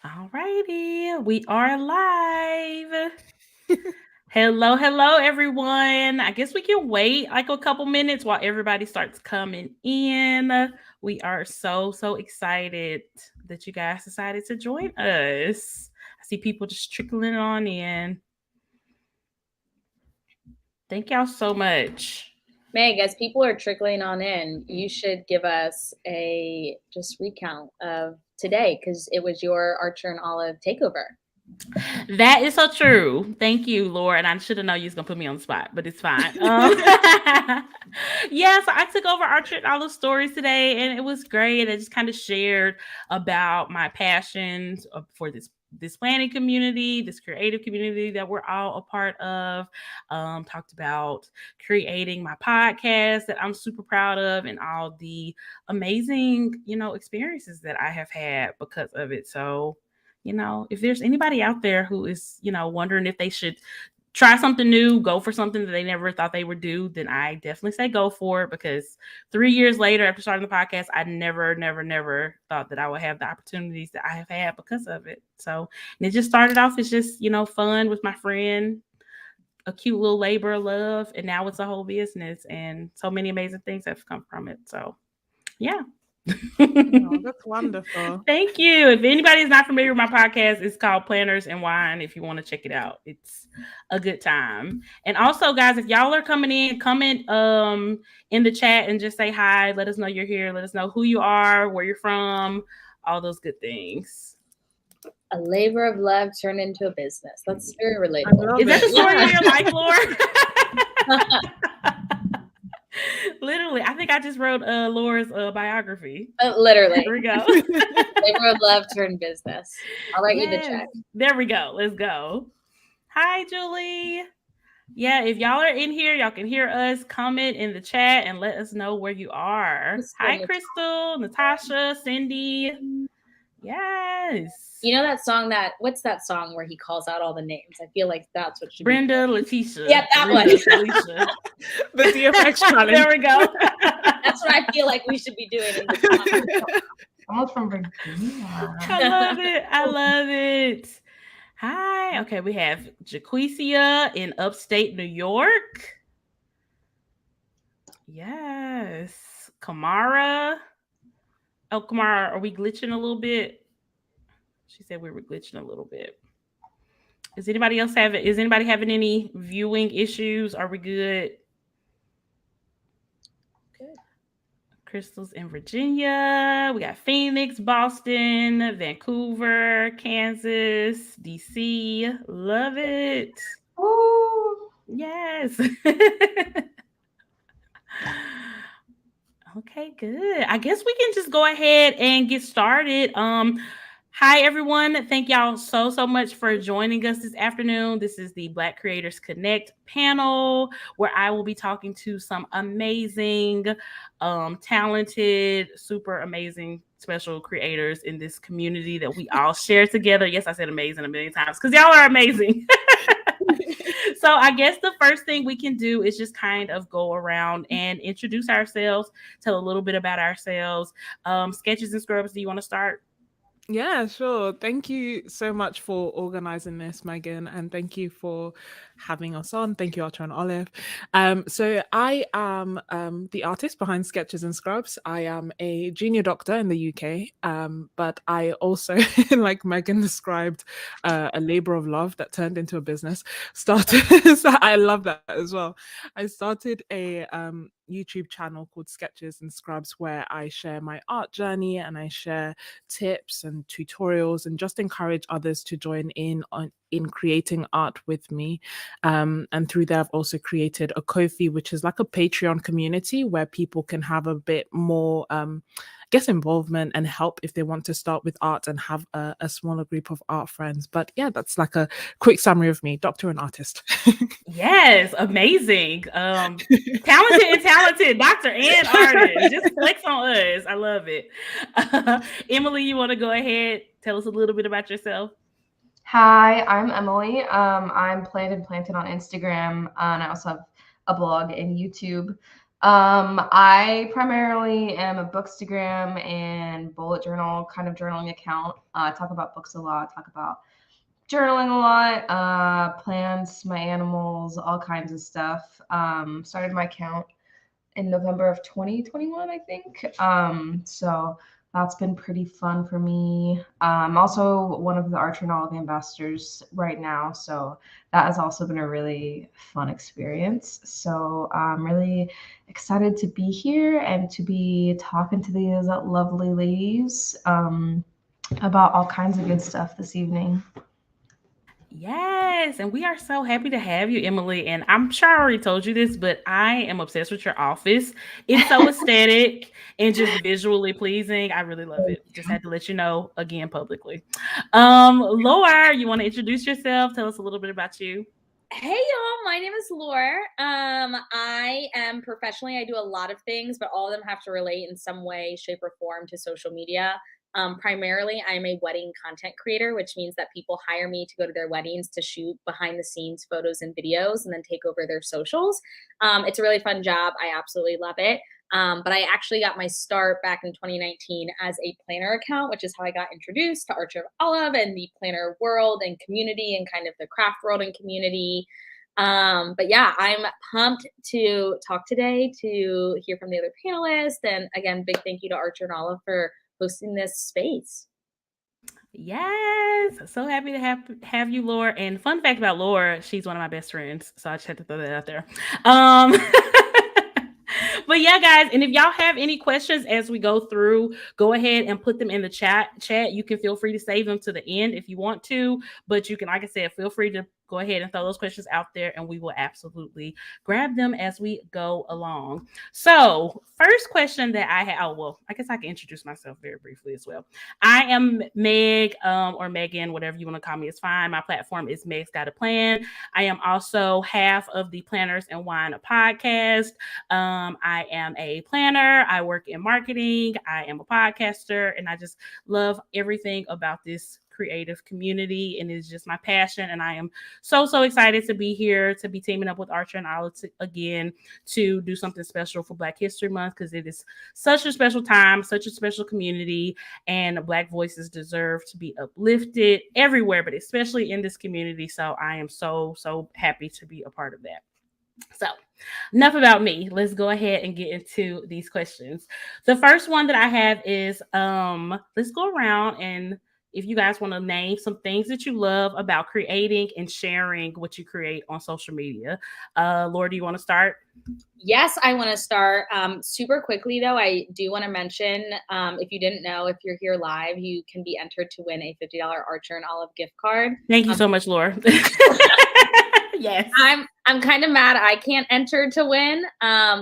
All righty, we are live. Hello, everyone. I guess we can wait like a couple minutes while everybody starts coming in. We are so excited that you guys decided to join us. I see people just trickling on in. Thank y'all so much. Meg, as people are trickling on in, you should give us a just recount of today because it was your Archer and Olive takeover. That is so true. Thank you, Laura. And I should have known you was gonna put me on the spot, but it's fine. Yeah, so I took over Archer and all the stories today, and it was great. I just kind of shared about my passions for this planning community, this creative community that we're all a part of. Talked about creating my podcast that I'm super proud of, and all the amazing, experiences that I have had because of it. So if there's anybody out there who is, wondering if they should try something new, go for something that they never thought they would do, then I definitely say go for it, because 3 years later after starting the podcast, I never thought that I would have the opportunities that I have had because of it. So, and it just started off as just, fun with my friend, a cute little labor of love, and now it's a whole business, and so many amazing things have come from it. So, yeah. Oh, that's wonderful. Thank you. If anybody is not familiar with my podcast, it's called Planners and Wine. If you want to check it out, it's a good time. And also, guys, if y'all are coming in, comment in the chat and just say hi. Let us know you're here. Let us know who you are, where you're from, all those good things. A labor of love turned into a business. That's very relatable. Is that the story of your life, Laura? Literally, I think I just wrote Laura's biography. Literally. There we go. Labor of love turned business. I'll write you the check. There we go. Let's go. Hi, Julie. Yeah, if y'all are in here, y'all can hear us. Comment in the chat and let us know where you are. Hi, Crystal, Natasha, Cindy. Yes. You know that song what's that song where he calls out all the names? I feel like that's what should Brenda, Letitia. Yeah, that one. The DFX challenge. There we go. That's what I feel like we should be doing in this Almost from Virginia. I love it. Hi. Okay, we have Jaquecia in upstate New York. Yes. Kamara. Oh, Kamara, are we glitching a little bit? She said we were glitching a little bit. Is anybody having any viewing issues? Are we good? Good. Crystal's in Virginia. We got Phoenix, Boston, Vancouver, Kansas, DC. Love it. Ooh. Yes. Okay, good. I guess we can just go ahead and get started. Hi, everyone. Thank y'all so much for joining us this afternoon. This is the Black Creators Connect panel, where I will be talking to some amazing, talented, super amazing, special creators in this community that we all share together. Yes, I said amazing a million times because y'all are amazing. So I guess the first thing we can do is just kind of go around and introduce ourselves, tell a little bit about ourselves. Sketches and Scrubs, do you want to start? Yeah, sure. Thank you so much for organizing this, Megan, and thank you for having us on. Thank you, Archer and Olive. So I am the artist behind Sketches and Scrubs. I am a junior doctor in the UK, but I also, like Megan described, a labor of love that turned into a business. So I love that as well. I started a YouTube channel called Sketches and Scrubs, where I share my art journey and I share tips and tutorials and just encourage others to join in creating art with me. And through there, I've also created a Ko-fi, which is like a Patreon community where people can have a bit more involvement and help if they want to start with art and have a smaller group of art friends. But yeah, that's like a quick summary of me, doctor and artist. Yes, amazing. Talented doctor and artist. Just flex on us. I love it. Emily, you want to go ahead, tell us a little bit about yourself? Hi, I'm Emily. I'm Planted on Instagram, and I also have a blog and YouTube. I primarily am a bookstagram and bullet journal kind of journaling account. I talk about books a lot, talk about journaling a lot, plants, my animals, all kinds of stuff. Started my account in November of 2021, I think. So that's been pretty fun for me. I'm also one of the Archer and Olive ambassadors right now, so that has also been a really fun experience. So I'm really excited to be here and to be talking to these lovely ladies about all kinds of good stuff this evening. Yes, and we are so happy to have you, Emily. And I'm sure I already told you this, but I am obsessed with your office. It's so aesthetic and just visually pleasing. I really love it. Just had to let you know again publicly. Laura, you want to introduce yourself? Tell us a little bit about you. Hey y'all, my name is Lore. I am professionally, I do a lot of things, but all of them have to relate in some way, shape, or form to social media. Primarily, I'm a wedding content creator, which means that people hire me to go to their weddings to shoot behind the scenes photos and videos and then take over their socials. It's a really fun job. I absolutely love it. But I actually got my start back in 2019 as a planner account, which is how I got introduced to Archer of Olive and the planner world and community and kind of the craft world and community. But yeah, I'm pumped to talk today, to hear from the other panelists. And again, big thank you to Archer and Olive for hosting this space. Yes, so happy to have you, Laura. And fun fact about Laura, she's one of my best friends, so I just had to throw that out there. But yeah, guys, and if y'all have any questions as we go through, go ahead and put them in the chat. You can feel free to save them to the end if you want to, but you can, like I said, feel free to go ahead and throw those questions out there and we will absolutely grab them as we go along. So first question that I have, I guess I can introduce myself very briefly as well. I am Meg, or Megan, whatever you want to call me is fine. My platform is Meg's Got a Plan. I am also half of the Planners and Wine podcast. I am a planner. I work in marketing. I am a podcaster, and I just love everything about this creative community, and it's just my passion. And I am so excited to be here, to be teaming up with Archer and Olive again to do something special for Black History Month, because it is such a special time, such a special community, and Black voices deserve to be uplifted everywhere, but especially in this community. So I am so happy to be a part of that. So enough about me. Let's go ahead and get into these questions. The first one that I have is let's go around, and if you guys want to name some things that you love about creating and sharing what you create on social media. Laura, do you want to start? Yes, I want to start. Super quickly, though, I do want to mention, if you didn't know, if you're here live, you can be entered to win a $50 Archer and Olive gift card. Thank you so much, Laura. Yes. I'm kind of mad I can't enter to win.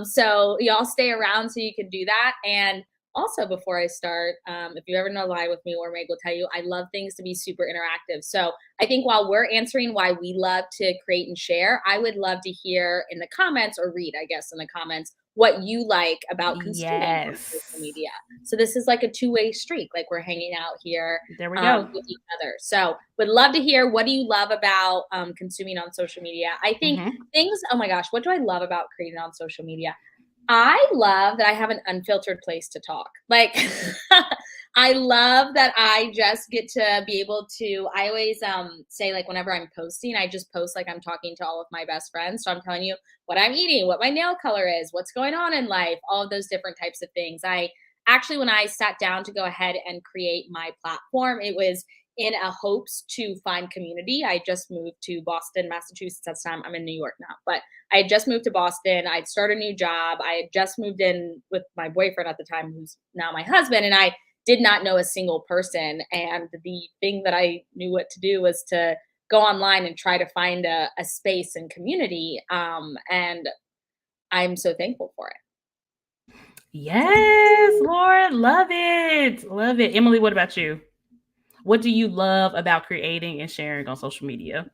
So y'all stay around so you can do that. And also, before I start, if you ever know live with me, or Meg will tell you, I love things to be super interactive. So I think while we're answering why we love to create and share, I would love to hear in the comments, or read, I guess, in the comments, what you like about consuming on social media. So this is like a two-way streak, like we're hanging out here there we go. with each other. So would love to hear, what do you love about consuming on social media? I think things, oh my gosh, what do I love about creating on social media? I love that I have an unfiltered place to talk. Like, I love that I just get to be able to, I always say, like, whenever I'm posting, I just post like I'm talking to all of my best friends. So I'm telling you what I'm eating, what my nail color is, what's going on in life, all of those different types of things. I actually, when I sat down to go ahead and create my platform, it was in a hopes to find community. I just moved to Boston, Massachusetts. That's time. I'm in New York now, but I had just moved to Boston. I'd started a new job. I had just moved in with my boyfriend at the time, who's now my husband, and I did not know a single person. And the thing that I knew what to do was to go online and try to find a space and community. And I'm so thankful for it. Yes, Laura, love it. Love it. Emily, what about you? What do you love about creating and sharing on social media?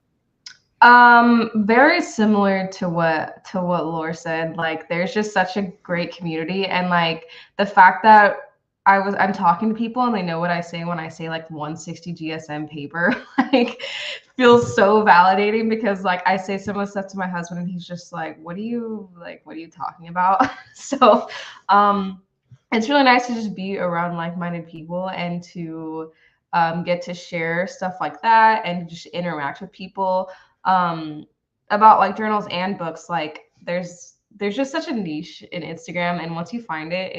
Very similar to what Laura said. Like, there's just such a great community, and like the fact that I'm talking to people and they know what I say when I say like 160 GSM paper. Like feels so validating because like I say some of the stuff to my husband and he's just like, what are you talking about? So it's really nice to just be around like-minded people and to get to share stuff like that and just interact with people about like journals and books. Like there's just such a niche in Instagram, and once you find it,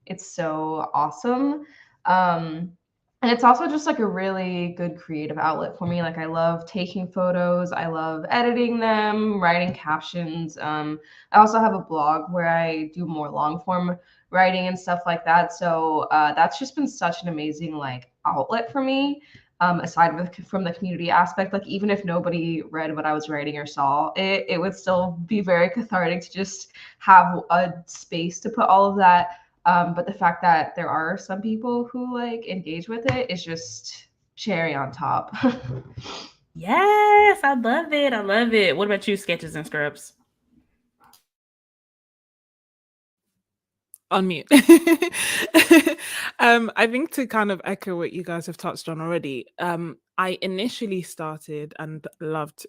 it's so awesome. And it's also just like a really good creative outlet for me. Like I love taking photos, I love editing them, writing captions. I also have a blog where I do more long form writing and stuff like that. So that's just been such an amazing like outlet for me. Aside from the community aspect, like even if nobody read what I was writing or saw it, it would still be very cathartic to just have a space to put all of that. But the fact that there are some people who like engage with it is just cherry on top. Yes, I love it. I love it. What about you, Sketches and Scrubs? On mute. I think to kind of echo what you guys have touched on already, I initially started and loved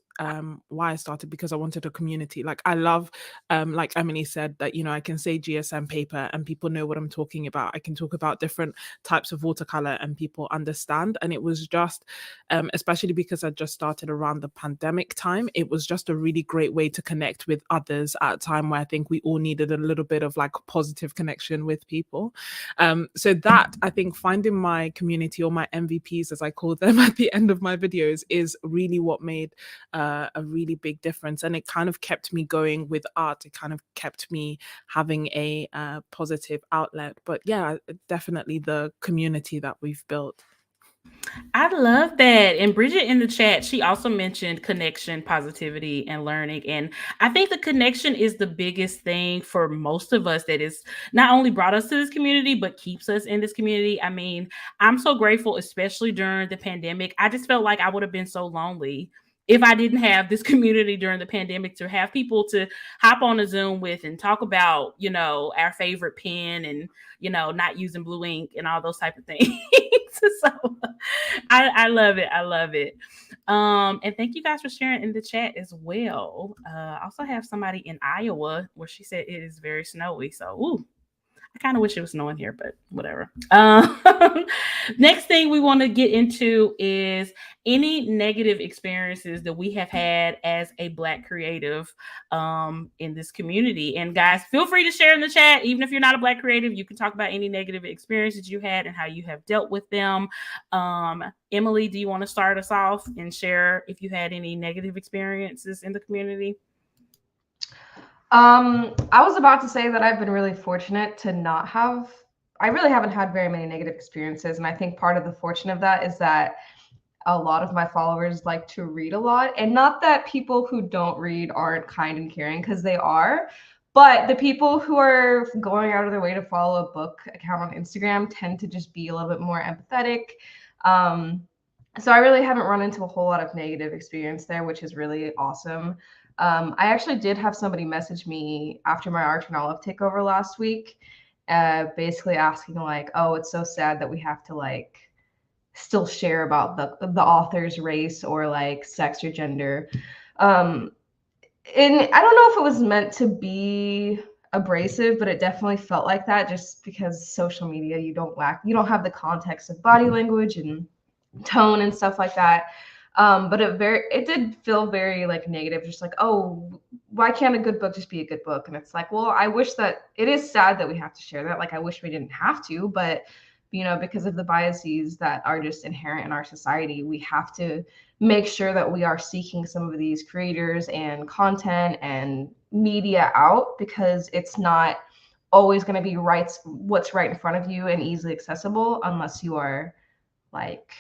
why I started because I wanted a community. Like I love, like Emily said, that I can say GSM paper and people know what I'm talking about. I can talk about different types of watercolor and people understand. And it was just, especially because I just started around the pandemic time, it was just a really great way to connect with others at a time where I think we all needed a little bit of like positive connection with people. So that I think finding my community, or my MVPs as I call them at the end of my videos, is really what made a really big difference. And it kind of kept me going with art. It kind of kept me having a positive outlet. But yeah, definitely the community that we've built. I love that. And Bridget in the chat, she also mentioned connection, positivity, and learning. And I think the connection is the biggest thing for most of us that is not only brought us to this community, but keeps us in this community. I mean, I'm so grateful, especially during the pandemic. I just felt like I would have been so lonely if I didn't have this community during the pandemic, to have people to hop on a Zoom with and talk about, our favorite pen and, not using blue ink and all those type of things. So I love it. I love it. And thank you guys for sharing in the chat as well. I also have somebody in Iowa where she said it is very snowy. So, ooh, I kind of wish it was snowing here, but whatever. Next thing we want to get into is any negative experiences that we have had as a Black creative in this community. And guys, feel free to share in the chat. Even if you're not a Black creative, you can talk about any negative experiences you had and how you have dealt with them. Emily, do you want to start us off and share if you had any negative experiences in the community? I was about to say that I've been really fortunate to not have, I really haven't had very many negative experiences. And I think part of the fortune of that is that a lot of my followers like to read a lot. And not that people who don't read aren't kind and caring, because they are. But the people who are going out of their way to follow a book account on Instagram tend to just be a little bit more empathetic. So I really haven't run into a whole lot of negative experience there, which is really awesome. I actually did have somebody message me after my Archer and Olive takeover last week, basically asking like, oh, it's so sad that we have to like still share about the author's race or like sex or gender. And I don't know if it was meant to be abrasive, but it definitely felt like that, just because social media, you don't have the context of body language and tone and stuff like that. But it did feel very like negative, just like, oh, why can't a good book just be a good book? And it's like, well, I wish that it is sad that we have to share that. Like, I wish we didn't have to, but because of the biases that are just inherent in our society, we have to make sure that we are seeking some of these creators and content and media out, because it's not always going to be what's right in front of you and easily accessible, unless you are like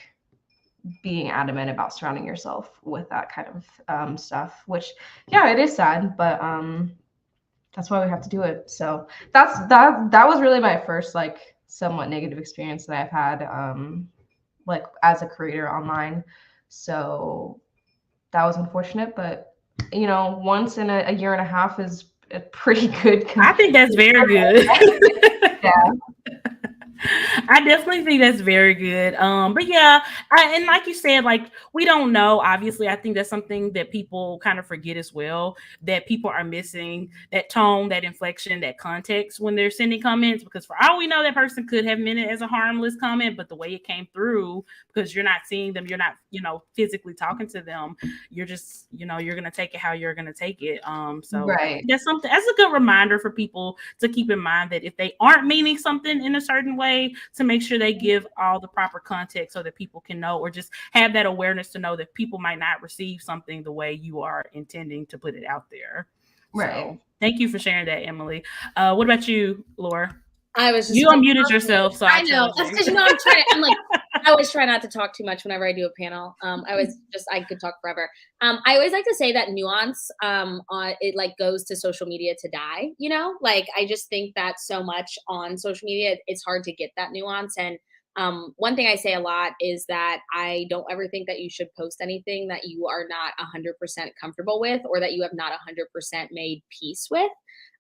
being adamant about surrounding yourself with that kind of stuff, which, yeah, it is sad, but that's why we have to do it. So that was really my first like somewhat negative experience that I've had like as a creator online. So that was unfortunate, but once in a year and a half is a pretty good. I think that's very good. Yeah. I definitely think that's very good. But yeah, and like you said, like we don't know. Obviously, I think that's something that people kind of forget as well. That people are missing that tone, that inflection, that context when they're sending comments. Because for all we know, that person could have meant it as a harmless comment, but the way it came through, because you're not seeing them, you're not, physically talking to them. You're just, you're gonna take it how you're gonna take it. So Right. that's something. That's a good reminder for people to keep in mind that if they aren't meaning something in a certain way, to make sure they give all the proper context so that people can know, or just have that awareness to know that people might not receive something the way you are intending to put it out there. Right. So thank you for sharing that, Emily. What about you, Laura? I was just You unmuted yourself, so I know. chose That's you. because I always try not to talk too much whenever I do a panel. I could talk forever. I always like to say that nuance on it like goes to social media to die. Like I just think that so much on social media, it's hard to get that nuance. And one thing I say a lot is that I don't ever think that you should post anything that you are not 100% comfortable with, or that you have not 100% made peace with.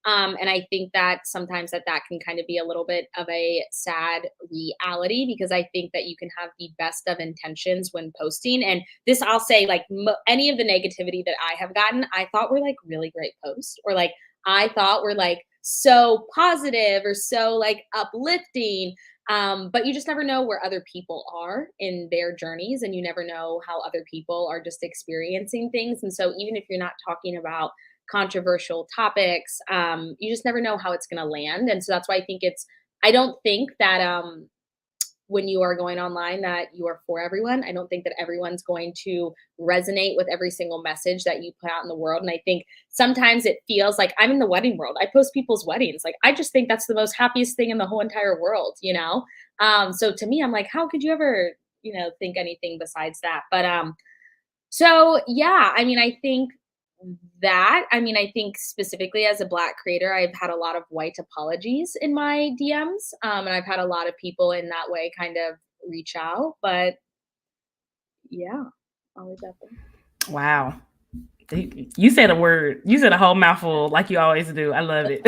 And I think that sometimes that can kind of be a little bit of a sad reality, because I think that you can have the best of intentions when posting. And this, I'll say, like any of the negativity that I have gotten, I thought were like really great posts, or like I thought were like so positive or so like uplifting. But you just never know where other people are in their journeys, and you never know how other people are just experiencing things. And so even if you're not talking about controversial topics, you just never know how it's going to land. And so that's why I don't think that when you are going online that you are for everyone. I don't think that everyone's going to resonate with every single message that you put out in the world. And I think sometimes it feels like, I'm in the wedding world, I post people's weddings. Like, I just think that's the most happiest thing in the whole entire world, So to me, I'm like, how could you ever, think anything besides that? But so yeah, I mean, I think specifically as a Black creator, I've had a lot of white apologies in my DMs. And I've had a lot of people in that way kind of reach out. But yeah, I'll leave that there. Wow. You said a word. You said a whole mouthful like you always do. I love it.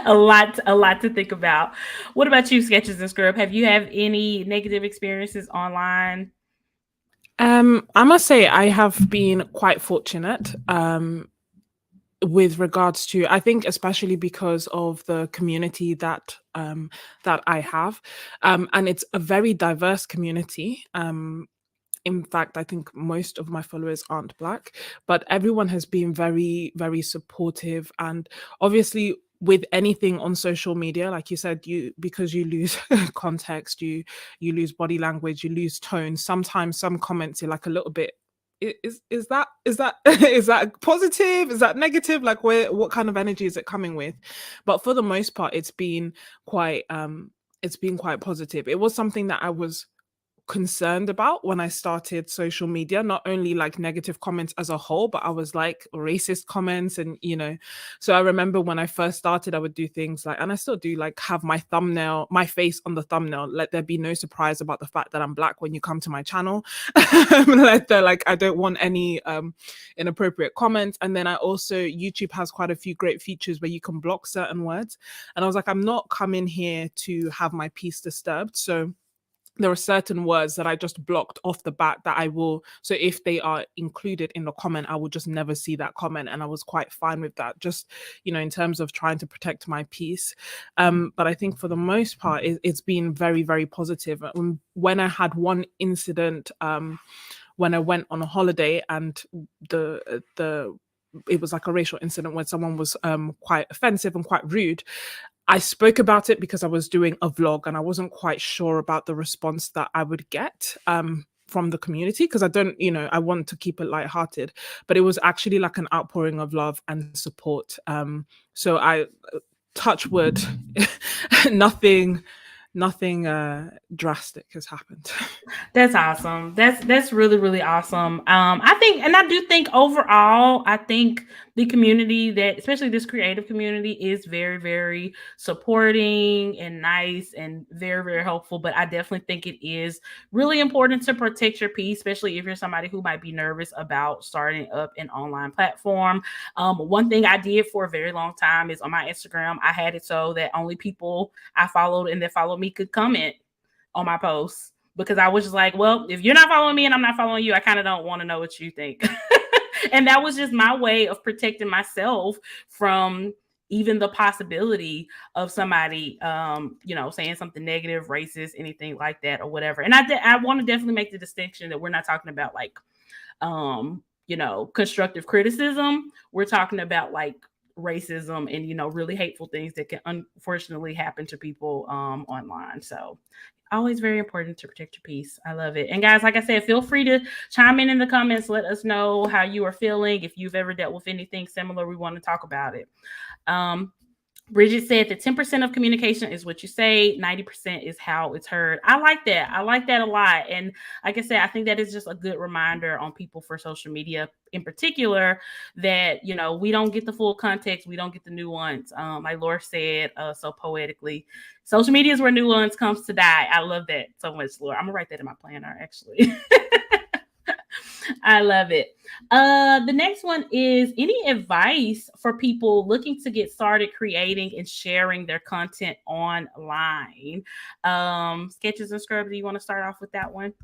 a lot to think about. What about you, Sketches and Scrub? Have you have any negative experiences online? I must say I have been quite fortunate with regards to, I think, especially because of the community that I have, and it's a very diverse community. In fact, I think most of my followers aren't Black, but everyone has been very, very supportive. And obviously, with anything on social media, like you said, because you lose context, you lose body language, you lose tone. Sometimes some comments are like a little bit. Is that is that positive? Is that negative? Like, what kind of energy is it coming with? But for the most part, it's been quite positive. It was something that I was concerned about when I started social media, not only like negative comments as a whole, but I was like racist comments. And so I remember when I first started, I would do things like, and I still do, like have my face on the thumbnail, let there be no surprise about the fact that I'm Black when you come to my channel. Like, I don't want any inappropriate comments. And then YouTube has quite a few great features where you can block certain words, and I was like, I'm not coming here to have my peace disturbed. So there are certain words that I just blocked off the bat that I will, so if they are included in the comment, I will just never see that comment. And I was quite fine with that, just, in terms of trying to protect my peace. But I think for the most part, it's been very, very positive. When I had one incident, when I went on a holiday, and it was like a racial incident where someone was quite offensive and quite rude. I spoke about it because I was doing a vlog and I wasn't quite sure about the response that I would get from the community, because I don't, I want to keep it lighthearted, but it was actually like an outpouring of love and support. So I touch wood, nothing drastic has happened. That's awesome. That's really, really awesome. I do think overall, I think the community that, especially this creative community, is very, very supporting and nice and very, very helpful. But I definitely think it is really important to protect your peace, especially if you're somebody who might be nervous about starting up an online platform. One thing I did for a very long time is on my Instagram, I had it so that only people I followed and that followed me could comment on my posts, because I was just like, well, if you're not following me and I'm not following you, I kind of don't want to know what you think. And that was just my way of protecting myself from even the possibility of somebody, saying something negative, racist, anything like that, or whatever. And I want to definitely make the distinction that we're not talking about like, constructive criticism. We're talking about like racism and, really hateful things that can unfortunately happen to people online. So always very important to protect your peace. I love it. And guys, like I said, feel free to chime in the comments. Let us know how you are feeling. If you've ever dealt with anything similar, we want to talk about it. Bridget said that 10% of communication is what you say, 90% is how it's heard. I like that. I like that a lot. And like I said, I think that is just a good reminder on people for social media in particular that, we don't get the full context. We don't get the nuance. Like Laura said so poetically, social media is where nuance comes to die. I love that so much, Laura. I'm going to write that in my planner, actually. I love it. The next one is any advice for people looking to get started creating and sharing their content online? Sketches and Scrubs, do you want to start off with that one?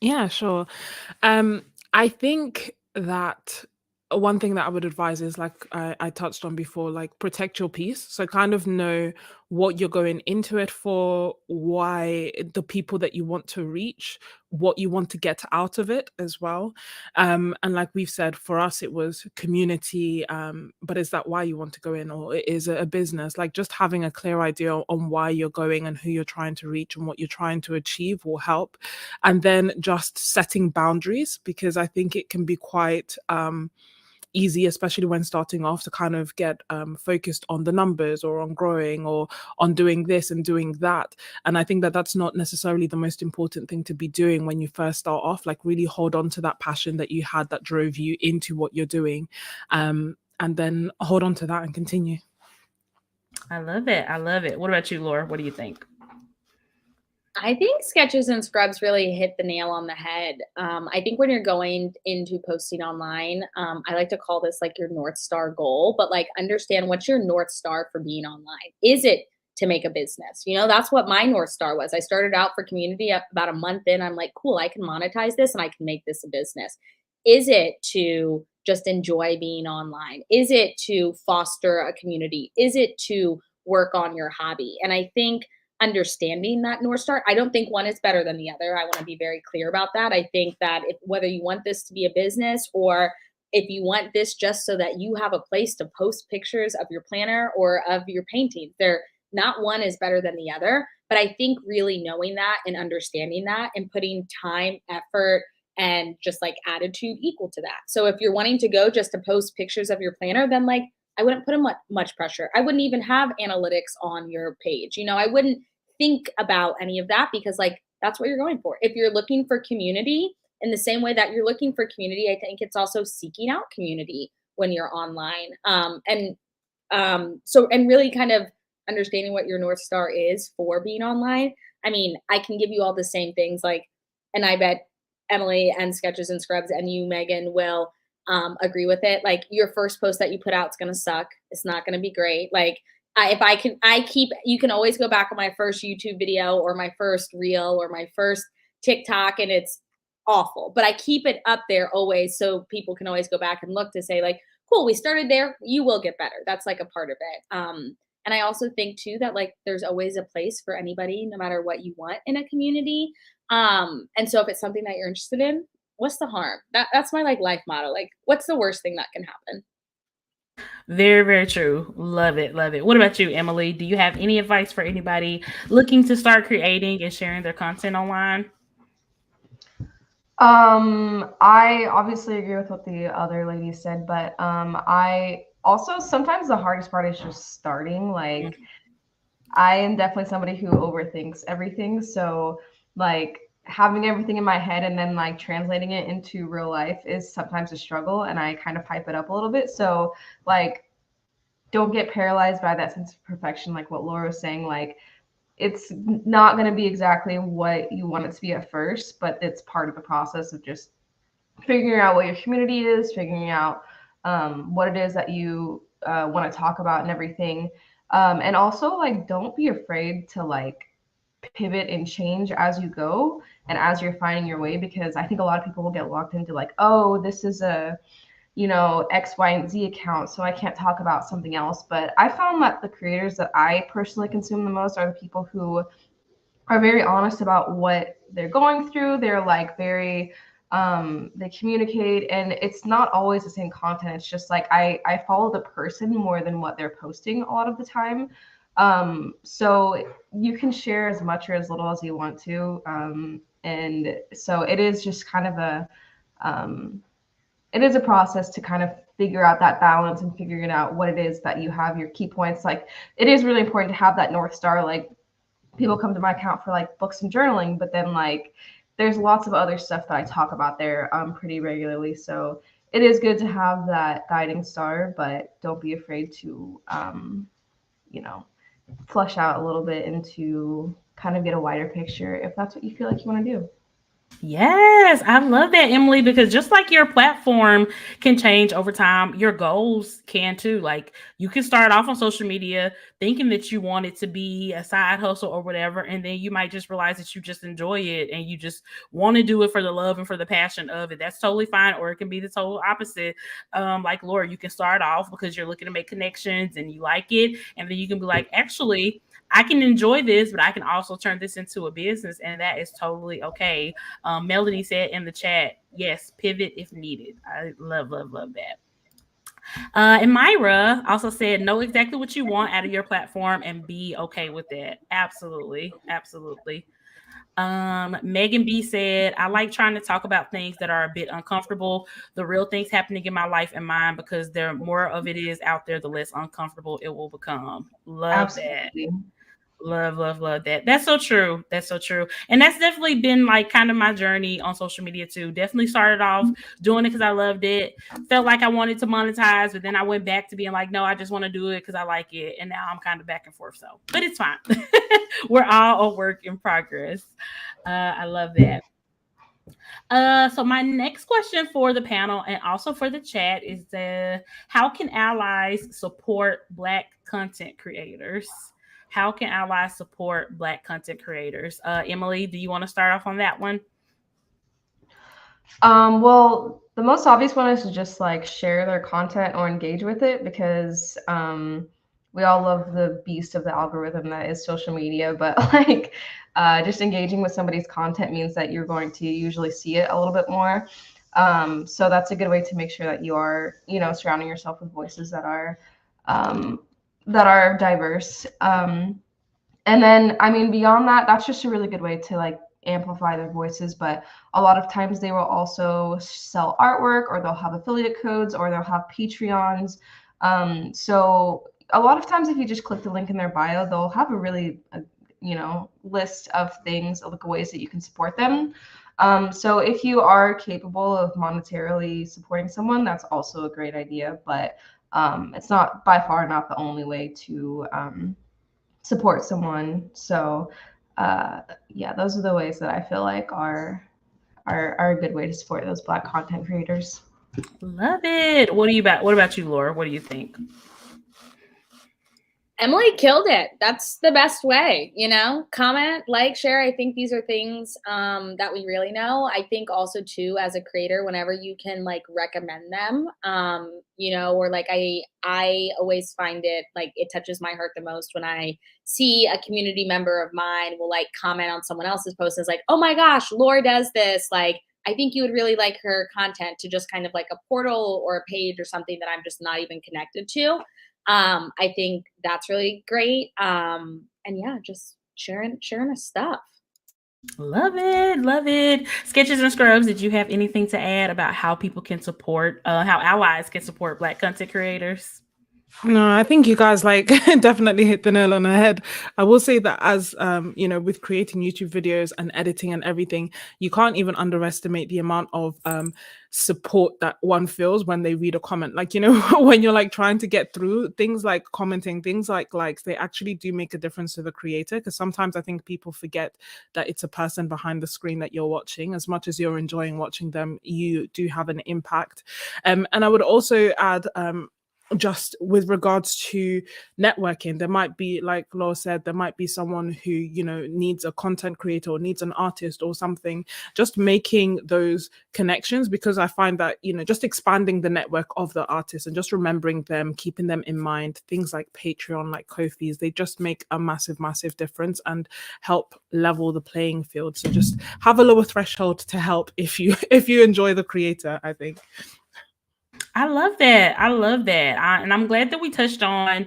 Yeah, sure. I think that one thing that I would advise is, like I touched on before, like protect your peace. So kind of know what you're going into it for, why, the people that you want to reach, what you want to get out of it as well. And like we've said, for us it was community, but is that why you want to go in, or is it a business? Like just having a clear idea on why you're going and who you're trying to reach and what you're trying to achieve will help. And then just setting boundaries, because I think it can be quite easy, especially when starting off, to kind of get focused on the numbers or on growing or on doing this and doing that. And I think that that's not necessarily the most important thing to be doing when you first start off. Like really hold on to that passion that you had that drove you into what you're doing, and then hold on to that and continue. I love it. I love it. What about you, Laura? What do you think? I think Sketches and Scrubs really hit the nail on the head. I think when you're going into posting online, I like to call this like your North Star goal, but like understand what's your North Star for being online. Is it to make a business? That's what my North Star was. I started out for community about a month in. I'm like, cool, I can monetize this and I can make this a business. Is it to just enjoy being online? Is it to foster a community? Is it to work on your hobby? And I think understanding that North Star, I don't think one is better than the other. I want to be very clear about that. I think that whether you want this to be a business or if you want this just so that you have a place to post pictures of your planner or of your paintings, not one is better than the other. But I think really knowing that and understanding that and putting time, effort, and just like attitude equal to that. So if you're wanting to go just to post pictures of your planner, then like I wouldn't put much pressure. I wouldn't even have analytics on your page. I wouldn't think about any of that because like that's what you're going for. If you're looking for community in the same way that you're looking for community, I think it's also seeking out community when you're online. And really kind of understanding what your North Star is for being online. I mean, I can give you all the same things and I bet Emily and Sketches and Scrubs and you, Megan, will agree with it. Like your first post that you put out is going to suck. It's not going to be great. Like you can always go back on my first YouTube video or my first reel or my first TikTok and it's awful, but I keep it up there always. So people can always go back and look to say like, cool, we started there. You will get better. That's like a part of it. And I also think too, that like, there's always a place for anybody, no matter what you want in a community. And so if it's something that you're interested in, what's the harm? That's my like life motto. Like, what's the worst thing that can happen? Very, very true. Love it. Love it. What about you, Emily? Do you have any advice for anybody looking to start creating and sharing their content online? I obviously agree with what the other lady said, but I also sometimes the hardest part is just starting. Like I am definitely somebody who overthinks everything. So like having everything in my head and then like translating it into real life is sometimes a struggle, and I kind of hype it up a little bit. So like, don't get paralyzed by that sense of perfection, like what Laura was saying. Like, it's not going to be exactly what you want it to be at first, but it's part of the process of just figuring out what your community is, figuring out what it is that you want to talk about and everything. And also, like, don't be afraid to like pivot and change as you go and as you're finding your way, because I think a lot of people will get locked into like, oh, this is a, you know, X, Y, and Z account, so I can't talk about something else. But I found that the creators that I personally consume the most are the people who are very honest about what they're going through. They're like very they communicate, and it's not always the same content. It's just like I follow the person more than what they're posting a lot of the time. So you can share as much or as little as you want to. And so it is just kind of a it is a process to kind of figure out that balance and figuring out what it is that you have your key points. Like, it is really important to have that North Star. Like, people come to my account for like books and journaling, but then like there's lots of other stuff that I talk about there pretty regularly. So it is good to have that guiding star, but don't be afraid to you know, flush out a little bit and to kind of get a wider picture if that's what you feel like you want to do. Yes, I love that, Emily, because just like your platform can change over time, your goals can too. Like, you can start off on social media thinking that you want it to be a side hustle or whatever, and then you might just realize that you just enjoy it and you just want to do it for the love and for the passion of it. That's totally fine. Or it can be the total opposite. Like Laura, you can start off because you're looking to make connections and you like it, and then you can be like, actually, I can enjoy this, but I can also turn this into a business, and that is totally okay. Melody said in the chat, yes, pivot if needed. I love that. And Myra also said, know exactly what you want out of your platform and be okay with that. Absolutely. Megan B said, I like trying to talk about things that are a bit uncomfortable, the real things happening in my life and mine, because the more of it is out there, the less uncomfortable it will become. Love Absolutely. that. Love that. That's so true. And that's definitely been like kind of my journey on social media too. Definitely started off doing it because I loved it. Felt like I wanted to monetize, but then I went back to being like, no, I just want to do it because I like it. And now I'm kind of back and forth. So, but it's fine. We're all a work in progress. I love that. So my next question for the panel and also for the chat is how can allies support Black content creators? How can allies support Black content creators? Emily, do you want to start off on that one? Well, the most obvious one is to just like share their content or engage with it, because we all love the beast of the algorithm that is social media, but like just engaging with somebody's content means that you're going to usually see it a little bit more. So that's a good way to make sure that you are, you know, surrounding yourself with voices that are diverse. And then, I mean, beyond that, that's just a really good way to like amplify their voices. But a lot of times they will also sell artwork, or they'll have affiliate codes, or they'll have Patreons. So a lot of times if you just click the link in their bio, they'll have a really, you know, list of things, of ways that you can support them. So if you are capable of monetarily supporting someone, that's also a great idea. But it's not by far not the only way to support someone. So yeah, those are the ways that I feel like are a good way to support those Black content creators. Love it. What about you, Laura? What do you think? Emily killed it. That's the best way, you know, comment, like, share. I think these are things that we really know. I think also too, as a creator, whenever you can like recommend them, you know, or like I always find it like it touches my heart the most when I see a community member of mine will like comment on someone else's post and is like, oh my gosh, Laura does this. Like, I think you would really like her content, to just kind of like a portal or a page or something that I'm just not even connected to. I think that's really great. And yeah, just sharing her stuff. Love it. Sketches and Scrubs, did you have anything to add about how people can support, how allies can support Black content creators? No, I think you guys like definitely hit the nail on the head. I will say that as with creating YouTube videos and editing and everything, you can't even underestimate the amount of support that one feels when they read a comment. Like, when you're like trying to get through things like commenting, things like likes, they actually do make a difference to the creator. Because sometimes I think people forget that it's a person behind the screen that you're watching. As much as you're enjoying watching them, you do have an impact. And I would also add just with regards to networking, there might be, like Laura said, there might be someone who needs a content creator or needs an artist or something. Just making those connections, because I find that just expanding the network of the artists and just remembering them, keeping them in mind, things like Patreon, like Ko-fi's, they just make a massive difference and help level the playing field. So just have a lower threshold to help if you enjoy the creator, I think. I love that. I love that. And I'm glad that we touched on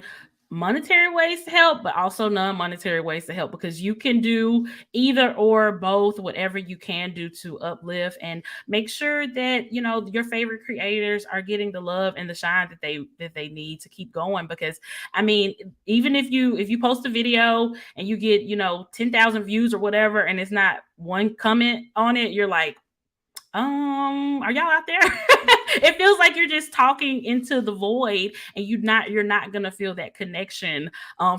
monetary ways to help, but also non-monetary ways to help, because you can do either or both, whatever you can do to uplift and make sure that your favorite creators are getting the love and the shine that they need to keep going. Because I mean, even if you post a video and you get 10,000 views or whatever, and it's not one comment on it, you're like, are y'all out there? It feels like you're just talking into the void, and you're not gonna feel that connection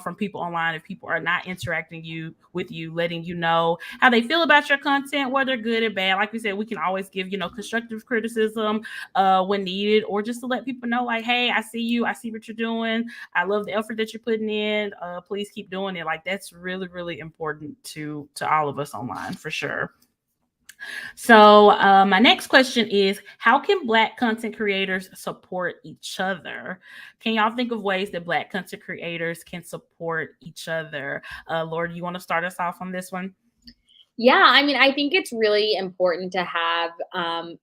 from people online if people are not interacting with you, letting you know how they feel about your content, whether good or bad. Like we said, we can always give constructive criticism when needed, or just to let people know, like, hey, I see you, I see what you're doing, I love the effort that you're putting in, please keep doing it. Like, that's really important to all of us online, for sure. So my next question is, how can Black content creators support each other? Can y'all think of ways that Black content creators can support each other? Laura, do you want to start us off on this one? Yeah, I mean, I think it's really important to have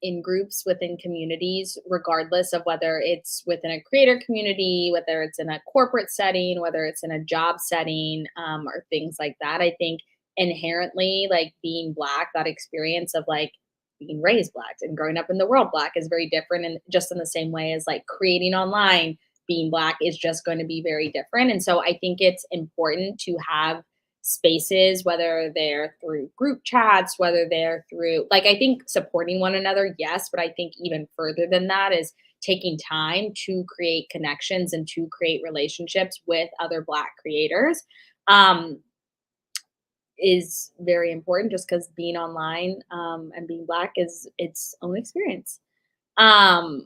in groups within communities, regardless of whether it's within a creator community, whether it's in a corporate setting, whether it's in a job setting, or things like that. I think inherently, like, being Black, that experience of like being raised Black and growing up in the world Black is very different. And just in the same way as like creating online, being Black is just going to be very different. And so I think it's important to have spaces, whether they're through group chats, whether they're through, like, I think supporting one another, yes, but I think even further than that is taking time to create connections and to create relationships with other Black creators is very important, just because being online and being Black is its own experience. Yeah.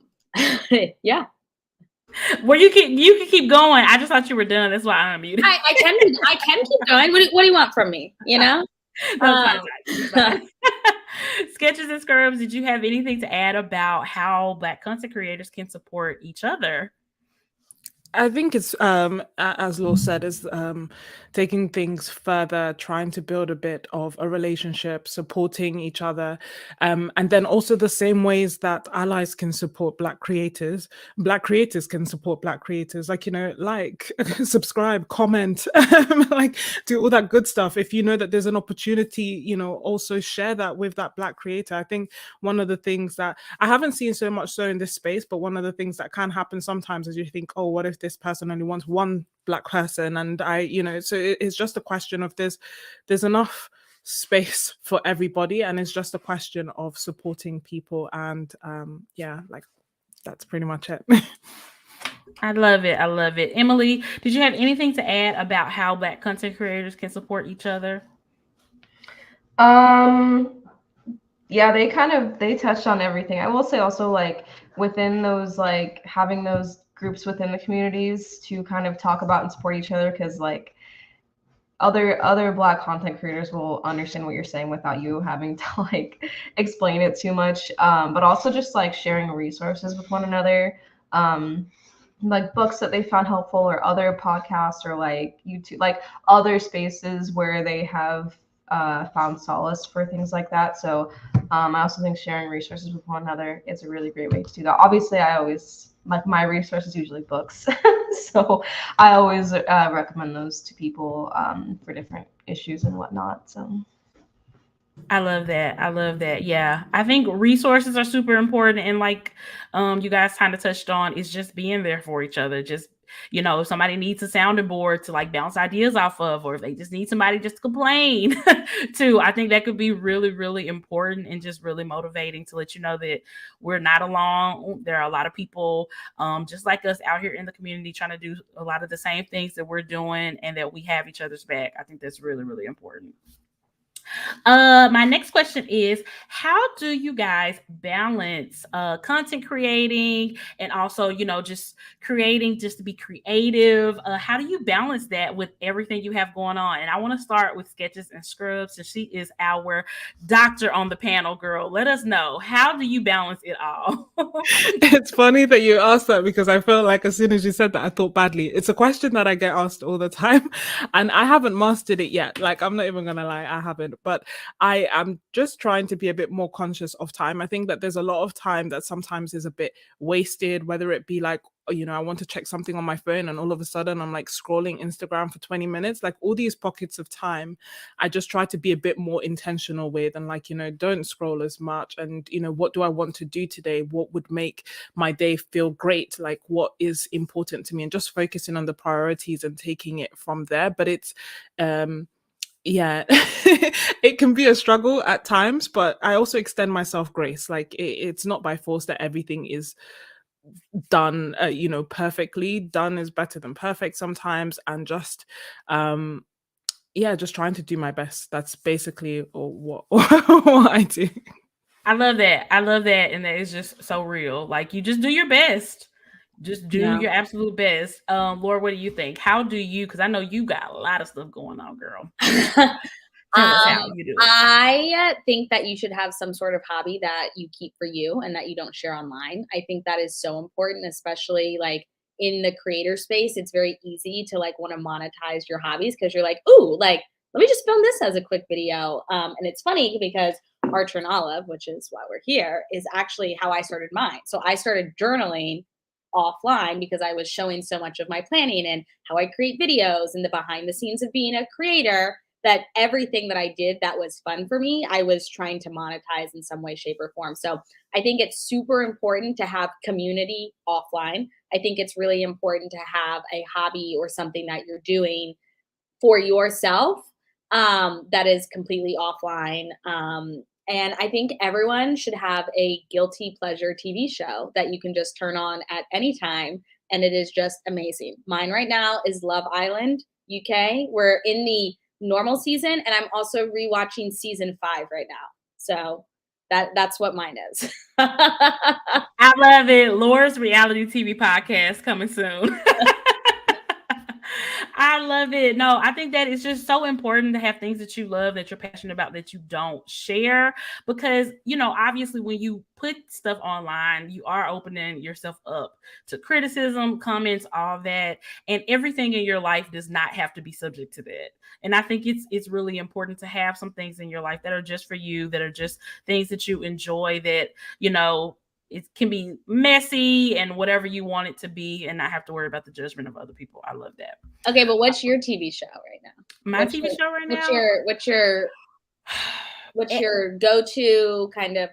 Well, you can keep going. I just thought you were done. That's why I unmuted. I can keep going. What do you want from me? That's fine. Sketches and Scrubs, did you have anything to add about how Black content creators can support each other? I think it's as Law said, is taking things further, trying to build a bit of a relationship, supporting each other, and then also the same ways that allies can support Black creators can support Black creators. Like, like, subscribe, comment, like, do all that good stuff. If you know that there's an opportunity, also share that with that Black creator. I think one of the things that I haven't seen so much so in this space, but one of the things that can happen sometimes is you think, oh, what if this person only wants one Black person? And so it's just a question of there's enough space for everybody, and it's just a question of supporting people. And like, that's pretty much it. I love it. Emily, did you have anything to add about how Black content creators can support each other? Yeah, they touched on everything. I will say also, like, within those, like, having those groups within the communities to kind of talk about and support each other, because like other Black content creators will understand what you're saying without you having to like explain it too much. But also just like sharing resources with one another, like books that they found helpful, or other podcasts, or like YouTube, like other spaces where they have found solace for things like that. So I also think sharing resources with one another is a really great way to do that. Obviously, I always, like, my resource is usually books. So I always recommend those to people for different issues and whatnot. So I love that. Yeah, I think resources are super important, and like you guys kind of touched on, is just being there for each other. Just you know, if somebody needs a sounding board to like bounce ideas off of, or if they just need somebody just to complain to, I think that could be really, really important and just really motivating to let you know that we're not alone. There are a lot of people just like us out here in the community trying to do a lot of the same things that we're doing, and that we have each other's back. I think that's really, really important. My next question is, how do you guys balance content creating and also, you know, just creating just to be creative? How do you balance that with everything you have going on? And I want to start with Sketches and Scrubs, since she is our doctor on the panel. Girl, let us know, how do you balance it all? It's funny that you asked that, because I feel like as soon as you said that, I thought badly. It's a question that I get asked all the time, and I haven't mastered it yet. Like, I'm not even gonna lie, I haven't. But I am just trying to be a bit more conscious of time. I think that there's a lot of time that sometimes is a bit wasted, whether it be like, you know, I want to check something on my phone and all of a sudden I'm like scrolling Instagram for 20 minutes. Like, all these pockets of time, I just try to be a bit more intentional with, and like, you know, don't scroll as much. And, you know, what do I want to do today? What would make my day feel great? Like, what is important to me? And just focusing on the priorities and taking it from there. But it's, yeah, it can be a struggle at times, but I also extend myself grace. Like, it's not by force that everything is done, you know, perfectly. Done is better than perfect sometimes. And just, yeah, just trying to do my best. That's basically what what I do. I love that. I love that. And that is just so real. Like, you just do your best. Just do Yeah. your absolute best. Laura, what do you think? How do you, because I know you got a lot of stuff going on, girl. Tell us how you do it. I think that you should have some sort of hobby that you keep for you and that you don't share online. I think that is so important, especially like in the creator space. It's very easy to like want to monetize your hobbies because you're like, ooh, like, let me just film this as a quick video. And it's funny because Archer and Olive, which is why we're here, is actually how I started mine. So I started journaling offline because I was showing so much of my planning and how I create videos and the behind the scenes of being a creator, that everything that I did that was fun for me, I was trying to monetize in some way, shape, or form. So I think it's super important to have community offline. I think it's really important to have a hobby or something that you're doing for yourself that is completely offline. And I think everyone should have a guilty pleasure TV show that you can just turn on at any time. And it is just amazing. Mine right now is Love Island UK. We're in the normal season, and I'm also rewatching season 5 right now. So that's what mine is. I love it. Laura's reality TV podcast coming soon. I love it. No, I think that it's just so important to have things that you love, that you're passionate about, that you don't share. Because, you know, obviously when you put stuff online, you are opening yourself up to criticism, comments, all that. And everything in your life does not have to be subject to that. And I think it's really important to have some things in your life that are just for you, that are just things that you enjoy, that, you know, it can be messy and whatever you want it to be, and not have to worry about the judgment of other people. I love that. Okay, but what's your TV show right now? My TV show right now? What's your go-to kind of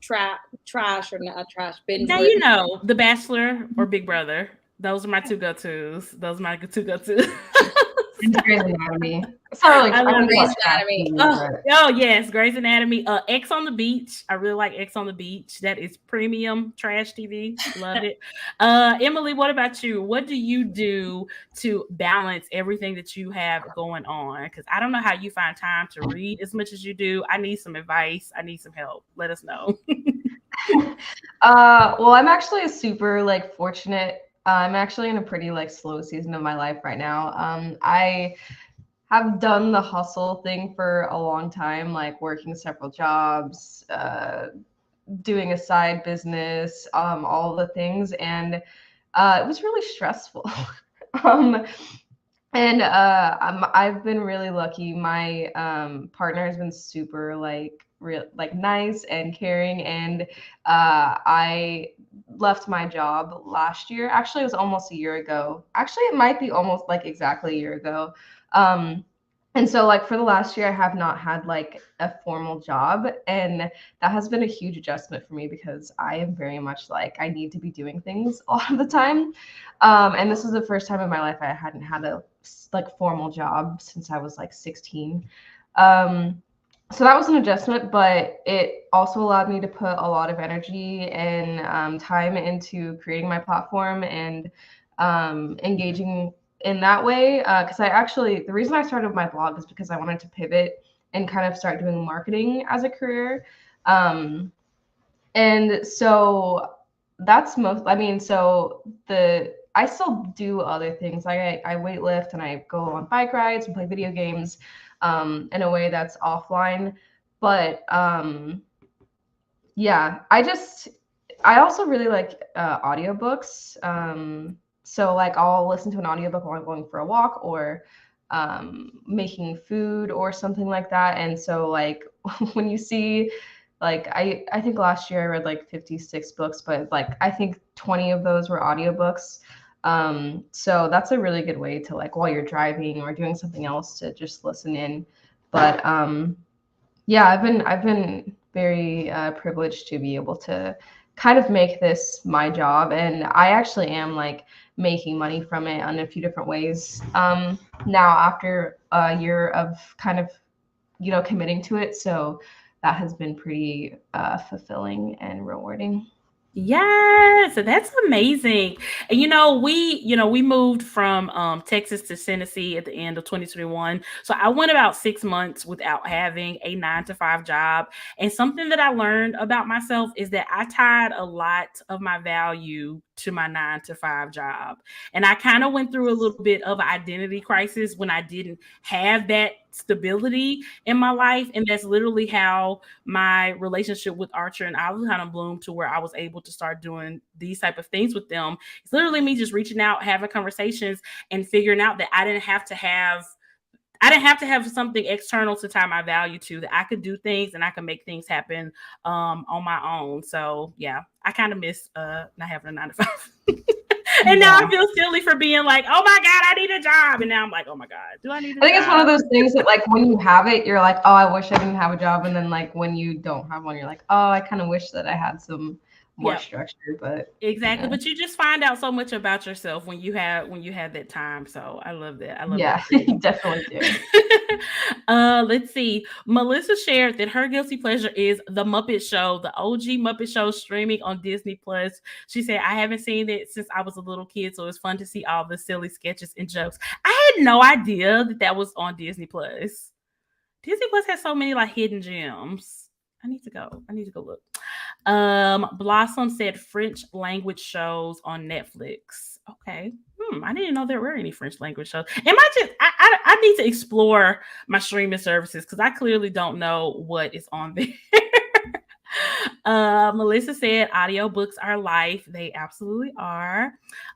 trash or not trash binge? Now, you know, The Bachelor or Big Brother. Those are my two go-tos. Grey's Anatomy. It's not really. I love Grey's Anatomy. Oh yes, Grey's Anatomy. X on the Beach. I really like X on the Beach. That is premium trash TV. Love it. Emily, what about you? What do you do to balance everything that you have going on? Because I don't know how you find time to read as much as you do. I need some advice. I need some help. Let us know. Well, I'm actually a super like fortunate. I'm actually in a pretty like slow season of my life right now. I have done the hustle thing for a long time, like working several jobs, doing a side business, all the things, and it was really stressful. And I've been really lucky. My partner has been super like nice and caring, and I left my job last year. Actually, it was almost a year ago. Actually, it might be almost like exactly a year ago. And so like for the last year, I have not had like a formal job, and that has been a huge adjustment for me because I am very much like I need to be doing things all of the time. And this was the first time in my life I hadn't had a like formal job since I was like 16. So that was an adjustment, but it also allowed me to put a lot of energy and time into creating my platform and engaging in that way. Because the reason I started my blog is because I wanted to pivot and kind of start doing marketing as a career. And so that's most, I mean, so I still do other things. Like I weight lift and I go on bike rides and play video games in a way that's offline. But yeah, I also really like audiobooks. So like I'll listen to an audiobook while I'm going for a walk or making food or something like that. And so like when you see like I think last year I read like 56 books, but like I think 20 of those were audiobooks. So that's a really good way to like while you're driving or doing something else to just listen in. But yeah, I've been very privileged to be able to kind of make this my job, and I actually am like making money from it in a few different ways now after a year of kind of committing to it. So that has been pretty fulfilling and rewarding. Yes, that's amazing. And we moved from Texas to Tennessee at the end of 2021. So I went about 6 months without having a 9 to 5 job. And something that I learned about myself is that I tied a lot of my value to my 9 to 5 job. And I kind of went through a little bit of an identity crisis when I didn't have that stability in my life. And that's literally how my relationship with Archer and I was kind of bloomed to where I was able to start doing these type of things with them. It's literally me just reaching out, having conversations, and figuring out that I didn't have to have something external to tie my value to, that I could do things and I could make things happen on my own. So yeah, I kind of miss not having a 9 to 5. And now I feel silly for being like, oh my God, I need a job. And now I'm like, oh my God, do I need a job? I think it's one of those things that like when you have it, you're like, oh, I wish I didn't have a job. And then like when you don't have one, you're like, oh, I kind of wish that I had some more structure. But exactly. But you just find out so much about yourself when you have that time. So I love that. I love that. You definitely do. Let's see. Melissa shared that her guilty pleasure is The Muppet Show, the OG Muppet Show streaming on Disney Plus. She said, I haven't seen it since I was a little kid, so it's fun to see all the silly sketches and jokes. I had no idea that was on Disney Plus. Disney Plus has so many like hidden gems. I need to go look. Blossom said French language shows on Netflix. Okay. I didn't know there were any French language shows. I need to explore my streaming services because I clearly don't know what is on there. Melissa said audiobooks are life. They absolutely are.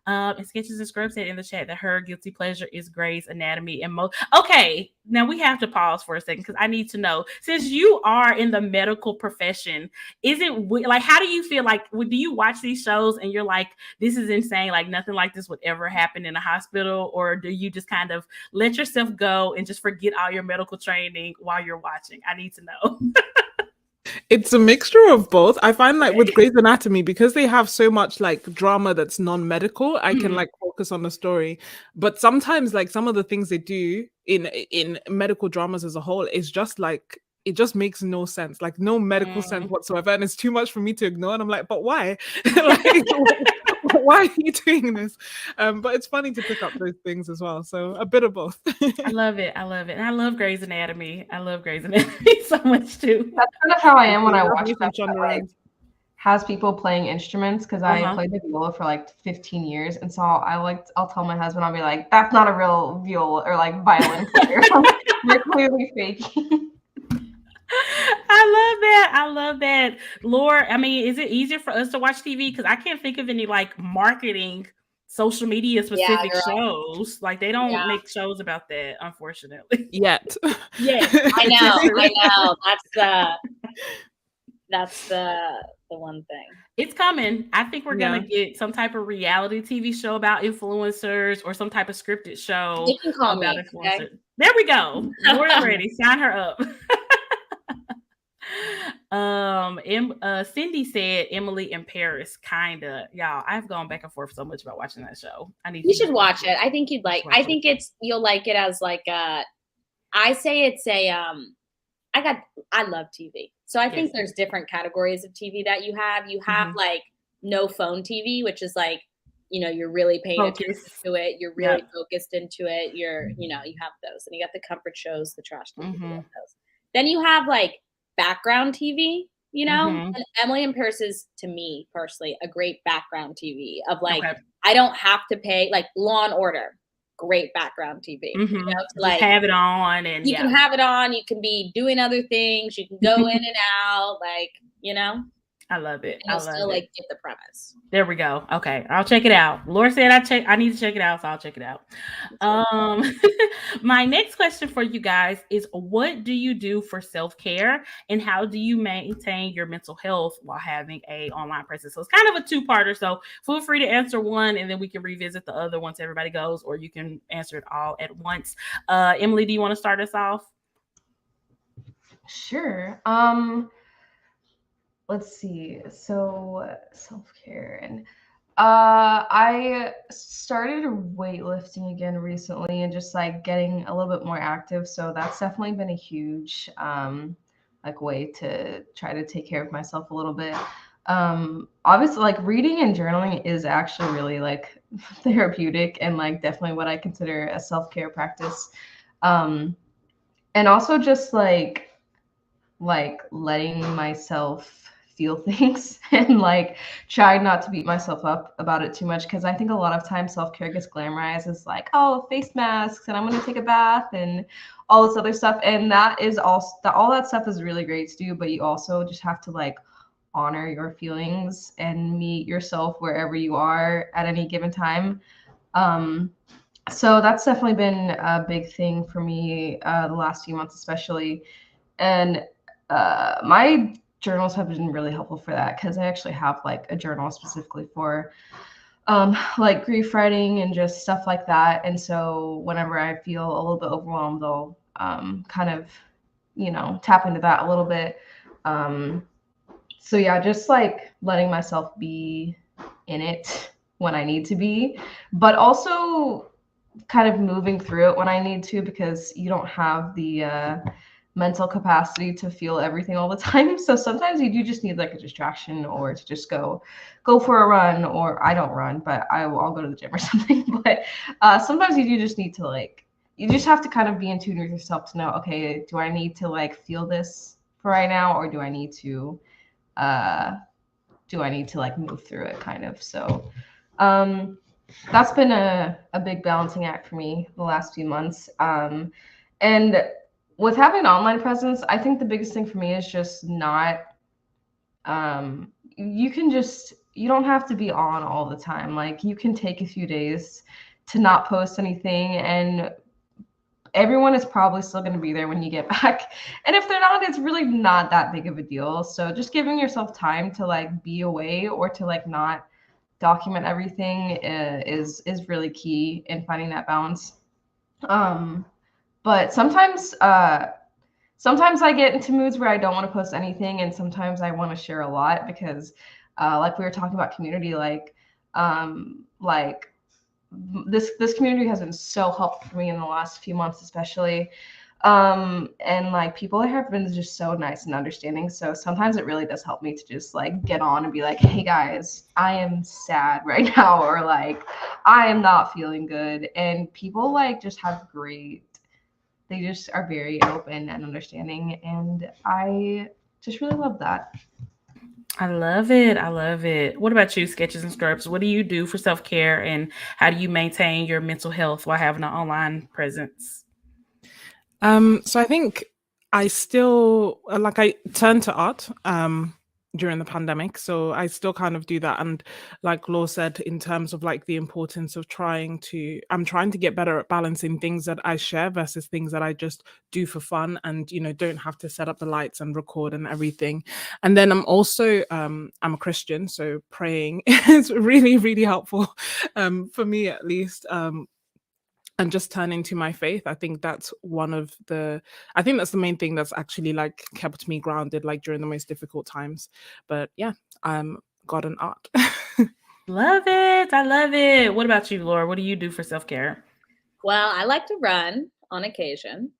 And Sketches and Scrubs said in the chat that her guilty pleasure is Grey's Anatomy and Okay, now we have to pause for a second because I need to know, since you are in the medical profession, is it like, how do you feel like, do you watch these shows and you're like, this is insane, like nothing like this would ever happen in a hospital? Or do you just kind of let yourself go and just forget all your medical training while you're watching? I need to know. It's a mixture of both. I find like with Grey's Anatomy, because they have so much like drama that's non-medical, I can like focus on the story. But sometimes like some of the things they do in medical dramas as a whole is just like, it just makes no sense, like no medical sense whatsoever. And it's too much for me to ignore. And I'm like, but why? Like, why are you doing this? But it's funny to pick up those things as well. So a bit of both. I love it. And I love Grey's Anatomy. I love Grey's Anatomy so much too. That's kind of how I am when I watch stuff that like has people playing instruments, because I played the viola for like 15 years. And so I'll tell my husband, I'll be like, that's not a real viola or like violin player. They're clearly faking. I love that. Laura, I mean, is it easier for us to watch TV? Because I can't think of any like marketing social media specific shows. Like they don't make shows about that, unfortunately. Yet. Yeah. I know. That's the one thing. It's coming. I think we're gonna get some type of reality TV show about influencers or some type of scripted show You can call about me, influencers. okay? There we go. Laura's ready. Sign her up. Cindy said Emily in Paris, kinda. Y'all, I've gone back and forth so much about watching that show. I need You to should watch it. I think you'd like. I think you'll like it as like a. I say it's a. I love TV, so I think there's different categories of TV that you have. You have like no phone TV, which is like, you're really paying attention to it. You're really focused into it. You have those, and you got the comfort shows, the trash TV. Those. Then you have like background TV, and Emily in Paris is, to me personally, a great background TV of like, I don't have to pay, like Law and Order, great background TV. Like have it on, and you can have it on. You can be doing other things. You can go in and out, like, I love it. And you'll still like get the premise. There we go. Okay, I'll check it out. Laura said I need to check it out, so I'll check it out. My next question for you guys is, what do you do for self-care, and how do you maintain your mental health while having a online presence? So it's kind of a two-parter, so feel free to answer one and then we can revisit the other once everybody goes, or you can answer it all at once. Emily, do you want to start us off? Sure. Let's see. So self-care, and I started weightlifting again recently and just like getting a little bit more active. So that's definitely been a huge like way to try to take care of myself a little bit. Obviously, like reading and journaling is actually really like therapeutic and like definitely what I consider a self-care practice. And also just like letting myself feel things and like try not to beat myself up about it too much, because I think a lot of times self-care gets glamorized as like, oh, face masks and I'm going to take a bath and all this other stuff, and that is all that stuff is really great to do, but you also just have to like honor your feelings and meet yourself wherever you are at any given time. So that's definitely been a big thing for me the last few months especially, and my journals have been really helpful for that, because I actually have like a journal specifically for like grief writing and just stuff like that. And so whenever I feel a little bit overwhelmed, I'll kind of tap into that a little bit. So yeah, just like letting myself be in it when I need to be, but also kind of moving through it when I need to, because you don't have the mental capacity to feel everything all the time. So sometimes you do just need like a distraction, or to just go for a run, or I don't run, but I'll go to the gym or something. But sometimes you do just need to you just have to kind of be in tune with yourself to know, okay, do I need to like feel this for right now, or do I need to like move through it kind of. So that's been a big balancing act for me the last few months. And with having an online presence, I think the biggest thing for me is just not, you don't have to be on all the time. Like you can take a few days to not post anything, and everyone is probably still going to be there when you get back. And if they're not, it's really not that big of a deal. So just giving yourself time to like be away, or to like not document everything is really key in finding that balance. But sometimes I get into moods where I don't want to post anything, and sometimes I want to share a lot, because like we were talking about community, like this community has been so helpful for me in the last few months especially. And like people have been just so nice and understanding. So sometimes it really does help me to just like get on and be like, hey guys, I am sad right now, or like I am not feeling good. And people like just have they just are very open and understanding. And I just really love that. I love it. I love it. What about you, Sketches and Scrubs? What do you do for self-care, and how do you maintain your mental health while having an online presence? So I think I still I turned to art during the pandemic, so I still kind of do that. And like Law said, in terms of like the importance of I'm trying to get better at balancing things that I share versus things that I just do for fun, and don't have to set up the lights and record and everything. And then I'm also I'm a Christian, so praying is really, really helpful for me at least. and just turning to my faith. I think that's the main thing that's actually like kept me grounded, like during the most difficult times. But yeah, God and art. Love it. I love it. What about you, Laura? What do you do for self-care? Well, I like to run on occasion.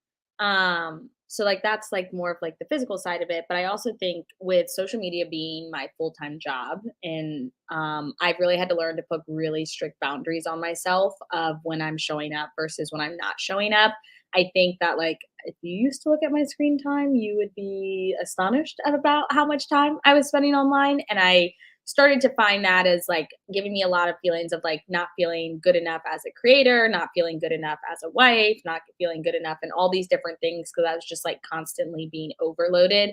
So like that's like more of like the physical side of it. But I also think with social media being my full-time job, and I've really had to learn to put really strict boundaries on myself of when I'm showing up versus when I'm not showing up. I think that like if you used to look at my screen time, you would be astonished at about how much time I was spending online. And I started to find that as like giving me a lot of feelings of like not feeling good enough as a creator, not feeling good enough as a wife, not feeling good enough, and all these different things because I was just like constantly being overloaded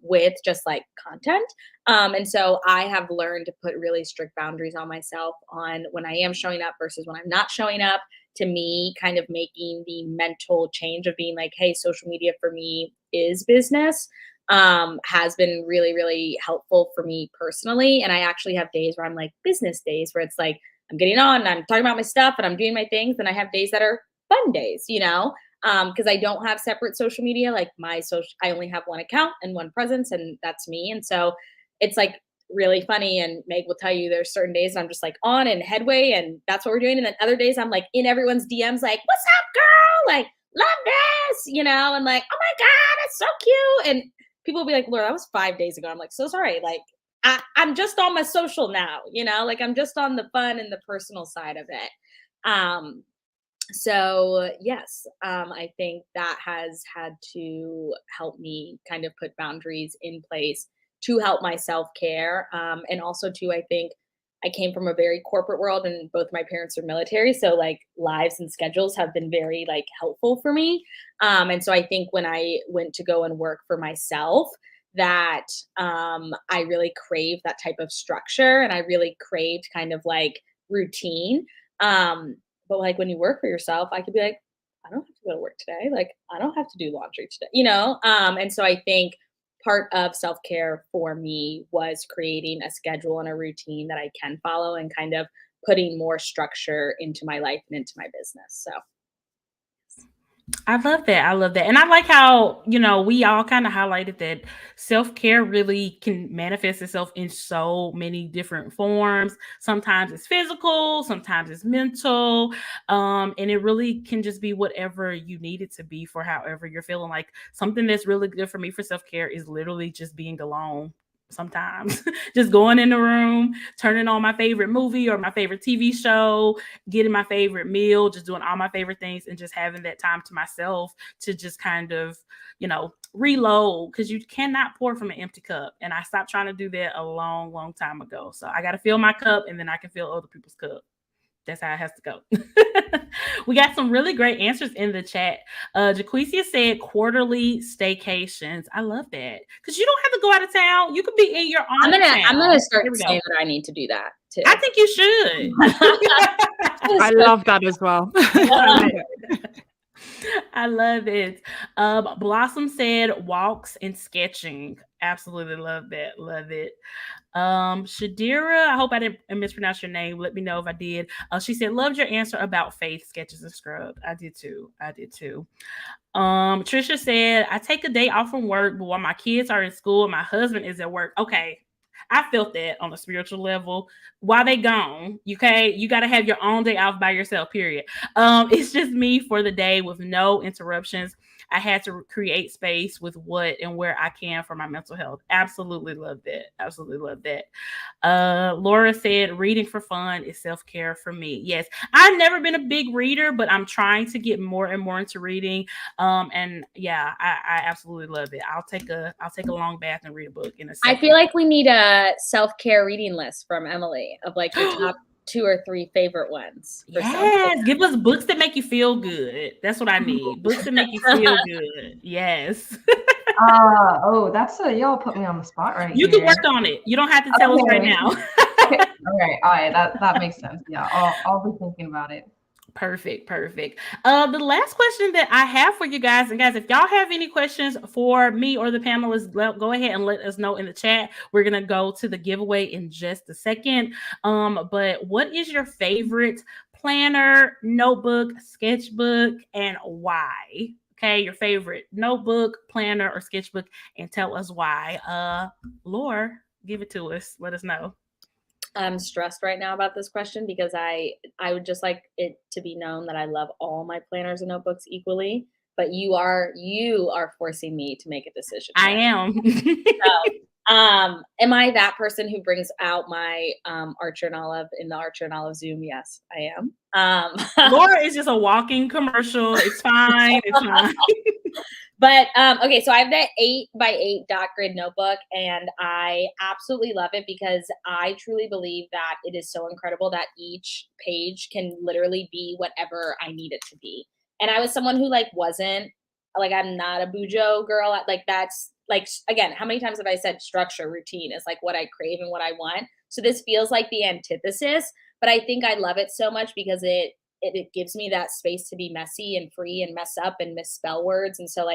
with just like content. And so I have learned to put really strict boundaries on myself on when I am showing up versus when I'm not showing up. To me, kind of making the mental change of being like, hey, social media for me is business. Has been really, really helpful for me personally. And I actually have days where I'm like business days where it's like I'm getting on and I'm talking about my stuff and I'm doing my things. And I have days that are fun days, because I don't have separate social media. Like I only have one account and one presence, and that's me. And so it's like really funny. And Meg will tell you there's certain days I'm just like on and headway, and that's what we're doing. And then other days I'm like in everyone's DMs, like, what's up, girl? Like, love this, and like, oh my God, that's so cute. And people will be like, Laura, that was 5 days ago. I'm like, so sorry. Like, I'm just on my social now, like I'm just on the fun and the personal side of it. So yes, I think that has had to help me kind of put boundaries in place to help my self-care. And also too, I think I came from a very corporate world and both my parents are military. So like lives and schedules have been very like helpful for me. And so I think when I went to go and work for myself, that I really craved that type of structure and I really craved kind of like routine. But like when you work for yourself, I could be like, I don't have to go to work today. Like I don't have to do laundry today, And so I think part of self-care for me was creating a schedule and a routine that I can follow and kind of putting more structure into my life and into my business. So I love that. I love that. And I like how, we all kind of highlighted that self-care really can manifest itself in so many different forms. Sometimes it's physical, sometimes it's mental. And it really can just be whatever you need it to be for however you're feeling. Like something that's really good for me for self-care is literally just being alone. Sometimes just going in the room, turning on my favorite movie or my favorite TV show, getting my favorite meal, just doing all my favorite things and just having that time to myself to just kind of, reload, because you cannot pour from an empty cup. And I stopped trying to do that a long, long time ago. So I got to fill my cup and then I can fill other people's cup. That's how it has to go. We got some really great answers in the chat. Jaquecia said quarterly staycations. I love that because you don't have to go out of town. You could be in your own town. I'm gonna start saying that I need to do that too. I think you should. I love that as well. I love it. Blossom said walks and sketching. Absolutely love that. Love it. Shadira, I hope I didn't mispronounce your name. Let me know if I did. She said, loved your answer about faith, sketches, and scrub. I did too. Trisha said, I take a day off from work, but while my kids are in school, my husband is at work. Okay. I felt that on a spiritual level. While they gone, you got to have your own day off by yourself, period. It's just me for the day with no interruptions. I had to create space with what and where I can for my mental health. Absolutely love that. Laura said, reading for fun is self-care for me. Yes, I've never been a big reader, but I'm trying to get more and more into reading. And yeah, I absolutely love it. I'll take a long bath and read a book in a second. I feel like we need a self-care reading list from Emily of like your top 2 or 3 favorite ones. Yes, give us books that make you feel good. That's what I need. Books that make you feel good. Yes. Y'all put me on the spot right You here. can work on it. You don't have to tell us right now. Okay. All right. That makes sense. Yeah, I'll be thinking about it. Perfect. The last question that I have for you guys, and guys, if y'all have any questions for me or the panelists, go ahead and let us know in the chat. We're gonna go to the giveaway in just a second. But what is your favorite planner, notebook, sketchbook, and why? Okay, your favorite notebook, planner, or sketchbook, and tell us why. Laura, give it to us. Let us know. I'm stressed right now about this question because I would just like it to be known that I love all my planners and notebooks equally, but you are forcing me to make a decision. I am. So, am I that person who brings out my Archer and Olive in the Archer and Olive Zoom? Yes, I am. Laura is just a walking commercial. It's fine. It's fine. But okay, so I have that 8x8 dot grid notebook, and I absolutely love it because I truly believe that it is so incredible that each page can literally be whatever I need it to be. And I was someone who wasn't like, I'm not a Bujo girl. Like that's like, again, how many times have I said structure, routine is like what I crave and what I want. So this feels like the antithesis, but I think I love it so much because it gives me that space to be messy and free and mess up and misspell words. And so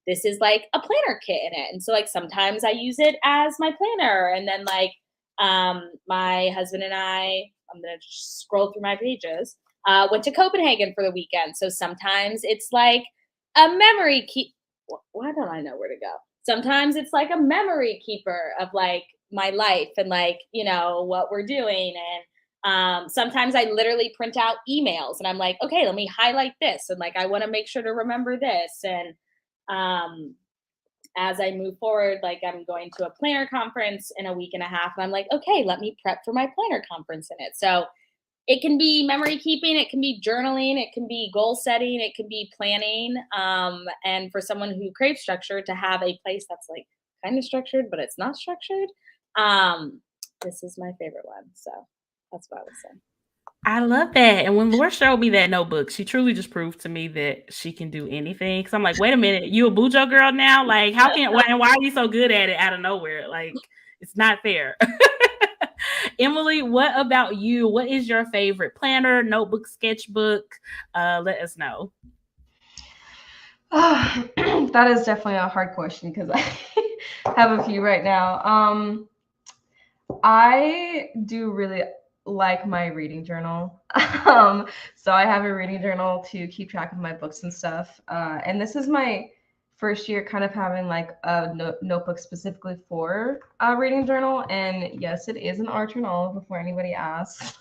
this is like a planner kit in it. And so sometimes I use it as my planner. And then my husband and I'm going to just scroll through my pages, went to Copenhagen for the weekend. So sometimes it's like a memory keep. Why don't I know where to go? Sometimes it's like a memory keeper of my life and what we're doing. And sometimes I literally print out emails and I'm like, okay, let me highlight this. And I want to make sure to remember this. And as I move forward, I'm going to a planner conference in a week and a half. And I'm like, okay, let me prep for my planner conference in it. So it can be memory keeping, it can be journaling, it can be goal setting, it can be planning. And for someone who craves structure, to have a place that's kind of structured, but it's not structured. This is my favorite one. So that's what I was saying. I love that. And when Laura showed me that notebook, she truly just proved to me that she can do anything. Because I'm like, wait a minute, you a Bujo girl now? Why are you so good at it out of nowhere? It's not fair. Emily, what about you? What is your favorite planner, notebook, sketchbook? Let us know. That is definitely a hard question because I have a few right now. I do really like my reading journal. So I have a reading journal to keep track of my books and stuff. And this is my first year kind of having a notebook specifically for a reading journal. And yes, it is an Archer and Olive before anybody asks.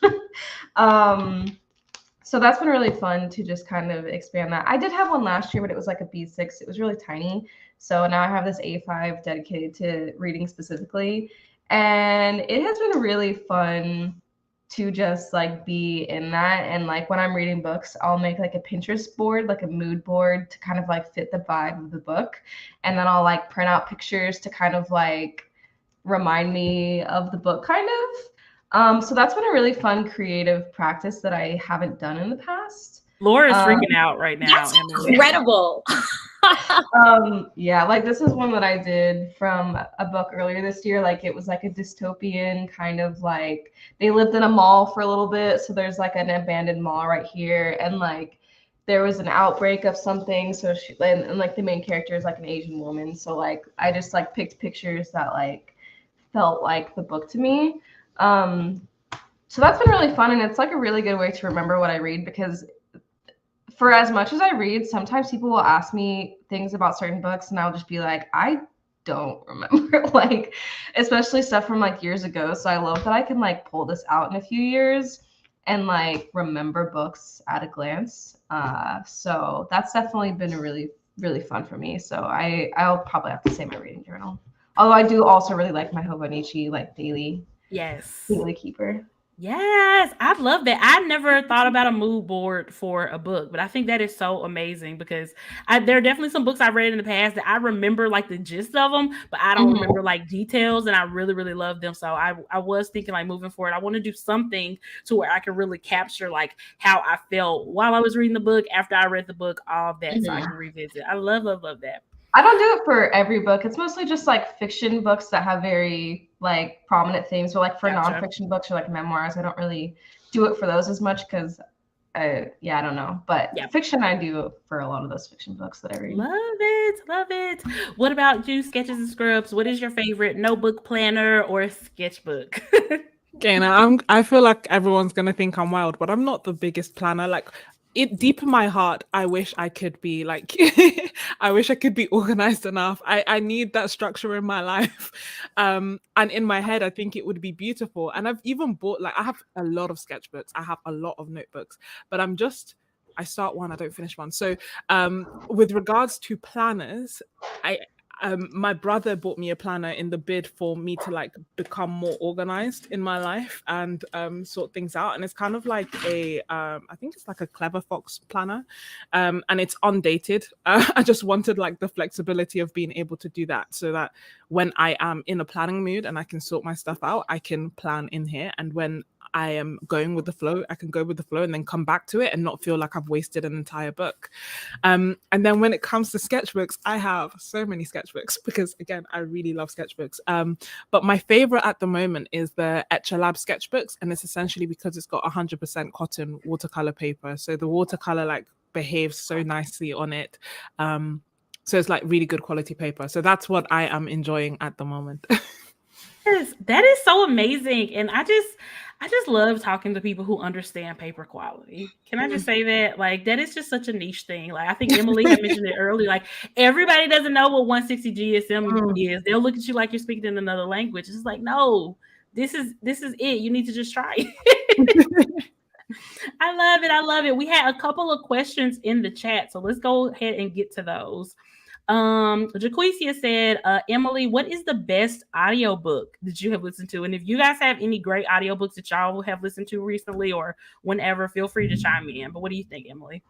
So that's been really fun to just kind of expand that. I did have one last year, but it was like a B6. It was really tiny. So now I have this A5 dedicated to reading specifically. And it has been really fun to just be in that. And when I'm reading books, I'll make a Pinterest board, a mood board to kind of fit the vibe of the book. And then I'll print out pictures to kind of remind me of the book kind of. So that's been a really fun creative practice that I haven't done in the past. Laura's freaking out right now. That's incredible. Yeah, this is one that I did from a book earlier this year. It was a dystopian kind of they lived in a mall for a little bit. So there's an abandoned mall right here. And there was an outbreak of something. So she, and the main character is an Asian woman. So I just picked pictures that felt like the book to me. So that's been really fun. And it's a really good way to remember what I read because for as much as I read, sometimes people will ask me things about certain books and I'll just be like, I don't remember, especially stuff from years ago. So I love that I can like pull this out in a few years and like remember books at a glance. So that's definitely been really, really fun for me. So I'll probably have to say my reading journal. Although I do also really like my Hobonichi like daily keeper. Yes, I love that. I never thought about a mood board for a book, but I think that is so amazing because there are definitely some books I've read in the past that I remember like the gist of them, but I don't remember like details, and I really, really love them. So I was thinking like moving forward, I want to do something to where I can really capture like how I felt while I was reading the book, after I read the book, all of that, so I can revisit. I love that. I don't do it for every book. It's mostly just like fiction books that have very like prominent themes. So like for nonfiction books or like memoirs, I don't really do it for those as much because I don't know. But Yeah. fiction I do for a lot of those fiction books that I read. Love it. Love it. What about you, Sketches and Scrubs? What is your favorite notebook, planner, or sketchbook? Okay, now I feel like everyone's gonna think I'm wild, but I'm not the biggest planner. Like it deep in my heart, I wish I could be like I wish I could be organized enough. I need that structure in my life. And in my head, I think it would be beautiful. And I've even bought like I have a lot of sketchbooks, I have a lot of notebooks, but I start one, I don't finish one. So with regards to planners, I my brother bought me a planner in the bid for me to like become more organized in my life and sort things out. And it's kind of like I think it's like a Clever Fox planner, and it's undated. I just wanted like the flexibility of being able to do that, so that when I am in a planning mood and I can sort my stuff out, I can plan in here. And when I am going with the flow, I can go with the flow and then come back to it and not feel like I've wasted an entire book. And then when it comes to sketchbooks, I have so many sketchbooks because again, I really love sketchbooks. But my favorite at the moment is the Etcher Lab sketchbooks, and it's essentially because it's got 100% cotton watercolor paper. So the watercolor like behaves so nicely on it. So it's like really good quality paper. So that's what I am enjoying at the moment. Yes, that is so amazing. And I just love talking to people who understand paper quality. Can I just say that? Like, that is just such a niche thing. Like, I think Emily had mentioned it earlier. Like, everybody doesn't know what 160 GSM is. They'll look at you like you're speaking in another language. It's like, no, this is it. You need to just try it. I love it. I love it. We had a couple of questions in the chat, so let's go ahead and get to those. Jaquecia said, Emily, what is the best audiobook that you have listened to? And if you guys have any great audiobooks that y'all have listened to recently or whenever, feel free to chime in. But what do you think, Emily?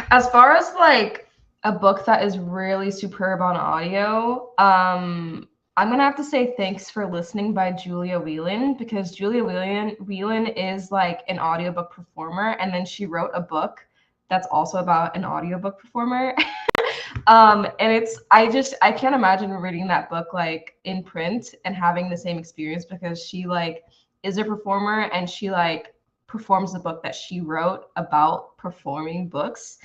As far as like a book that is really superb on audio, I'm gonna have to say Thanks for Listening by Julia Whelan, because Julia Whelan is like an audiobook performer, and then she wrote a book that's also about an audiobook performer. And I can't imagine reading that book like in print and having the same experience, because she like is a performer and she like performs the book that she wrote about performing books.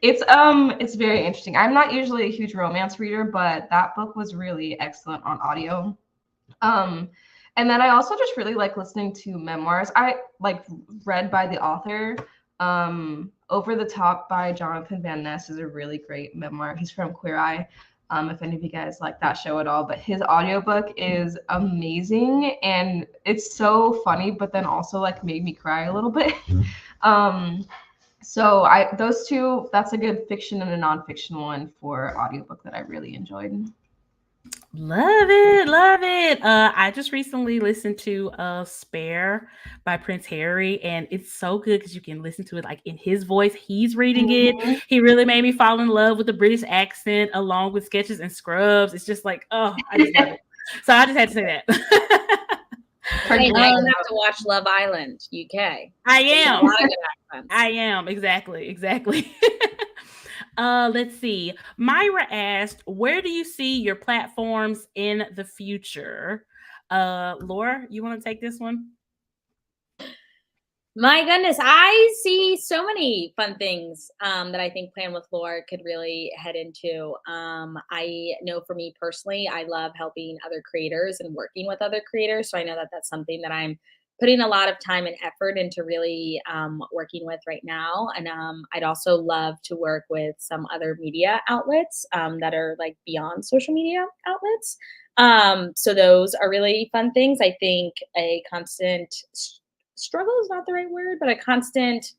It's very interesting. I'm not usually a huge romance reader, but that book was really excellent on audio. And then I also just really like listening to memoirs. I like read by the author. Over the Top by Jonathan Van Ness is a really great memoir. He's from Queer Eye. If any of you guys like that show at all, but his audiobook is amazing and it's so funny, but then also like made me cry a little bit. So those two, that's a good fiction and a nonfiction one for audiobook that I really enjoyed. Love it, love it. I just recently listened to Spare by Prince Harry, and it's so good because you can listen to it like in his voice. He's reading it. He really made me fall in love with the British accent along with Sketches and Scrubs. It's just like, oh, I just love it. So I just had to say that. Hey, now you have to watch Love Island UK. I am. I am. Exactly. Let's see. Myra asked, where do you see your platforms in the future? Laura, you want to take this one? My goodness, I see so many fun things that I think Plan with Laura could really head into. I know for me personally, I love helping other creators and working with other creators. So I know that that's something that I'm putting a lot of time and effort into really working with right now. And I'd also love to work with some other media outlets that are like beyond social media outlets. So those are really fun things. I think a constant struggle is not the right word, but a constant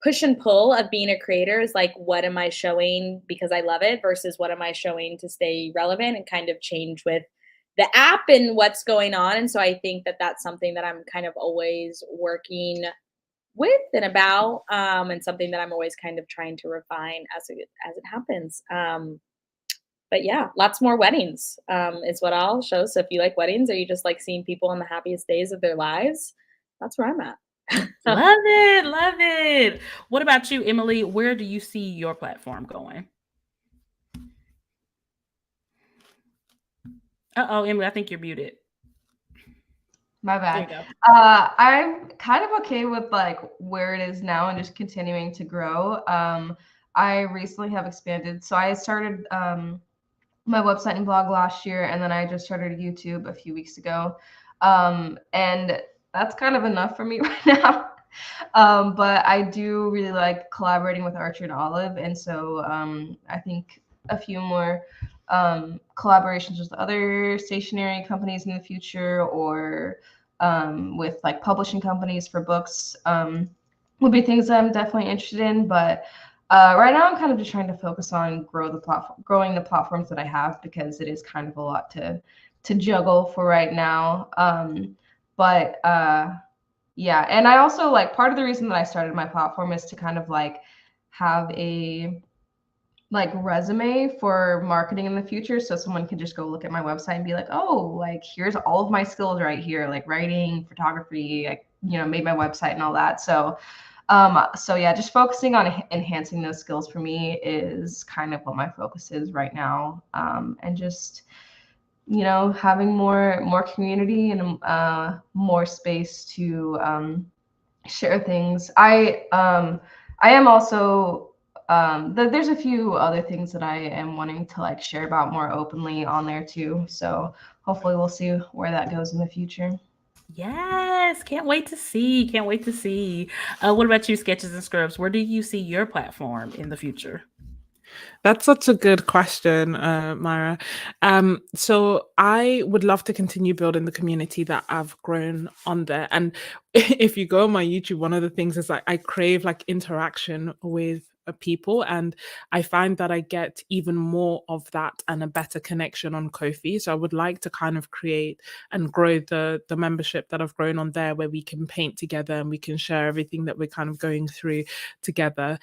push and pull of being a creator is like, what am I showing because I love it versus what am I showing to stay relevant, and kind of change with the app and what's going on. And so I think that that's something that I'm kind of always working with and about, and something that I'm always kind of trying to refine as it happens. But yeah, lots more weddings is what I'll show. So if you like weddings or you just like seeing people on the happiest days of their lives, that's where I'm at. Love it. Love it. What about you, Emily? Where do you see your platform going? Uh-oh, Emily, I think you're muted. My There you bad. go. I'm kind of okay with like where it is now and just continuing to grow. I recently have expanded. So I started my website and blog last year, and then I just started YouTube a few weeks ago. And that's kind of enough for me right now. But I do really like collaborating with Archer and Olive, and so I think a few more collaborations with other stationery companies in the future, or with like publishing companies for books, would be things I'm definitely interested in. But right now, I'm kind of just trying to focus on growing the platforms that I have, because it is kind of a lot to juggle for right now. But yeah, and I also like, part of the reason that I started my platform is to kind of like have a like resume for marketing in the future, so someone can just go look at my website and be like, oh, like here's all of my skills right here, like writing, photography, I, made my website and all that. So yeah, just focusing on enhancing those skills for me is kind of what my focus is right now. And just having more community and more space to share things. I am also there's a few other things that I am wanting to like share about more openly on there too. So hopefully we'll see where that goes in the future. Yes, can't wait to see. Can't wait to see. What about you, Sketches and Scrubs? Where do you see your platform in the future? That's such a good question, Myra. So I would love to continue building the community that I've grown on there. And if you go on my YouTube, one of the things is like I crave like interaction with people, and I find that I get even more of that and a better connection on Ko-fi. So I would like to kind of create and grow the membership that I've grown on there, where we can paint together and we can share everything that we're kind of going through together.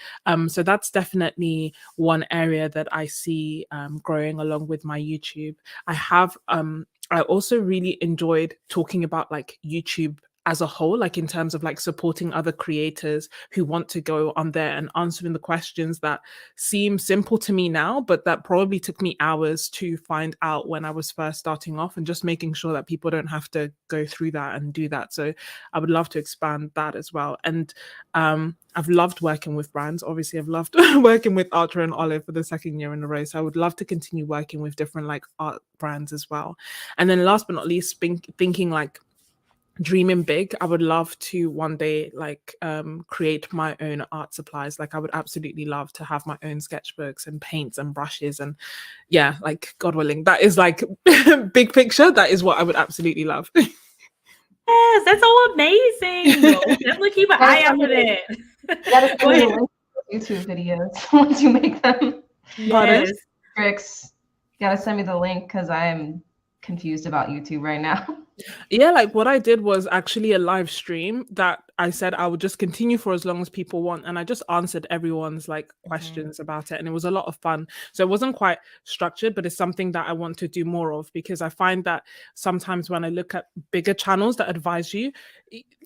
So that's definitely one area that I see growing along with my YouTube. I also really enjoyed talking about like YouTube as a whole, like in terms of like supporting other creators who want to go on there and answering the questions that seem simple to me now, but that probably took me hours to find out when I was first starting off, and just making sure that people don't have to go through that and do that. So I would love to expand that as well. And I've loved working with brands. Obviously, I've loved working with Archer and Olive for the second year in a row. So I would love to continue working with different like art brands as well. And then last but not least, thinking like dreaming big, I would love to one day like create my own art supplies. Like I would absolutely love to have my own sketchbooks and paints and brushes, and yeah, like God willing, that is like big picture, that is what I would absolutely love. Yes, that's so amazing. We'll definitely keep an eye out for that. You gotta Go send me ahead. the link to YouTube videos once you make them. Pardon? Yes. Tricks. You gotta send me the link, because I am confused about YouTube right now. Yeah, like what I did was actually a live stream that I said I would just continue for as long as people want, and I just answered everyone's like questions about it, and it was a lot of fun. So it wasn't quite structured, but it's something that I want to do more of, because I find that sometimes when I look at bigger channels that advise you,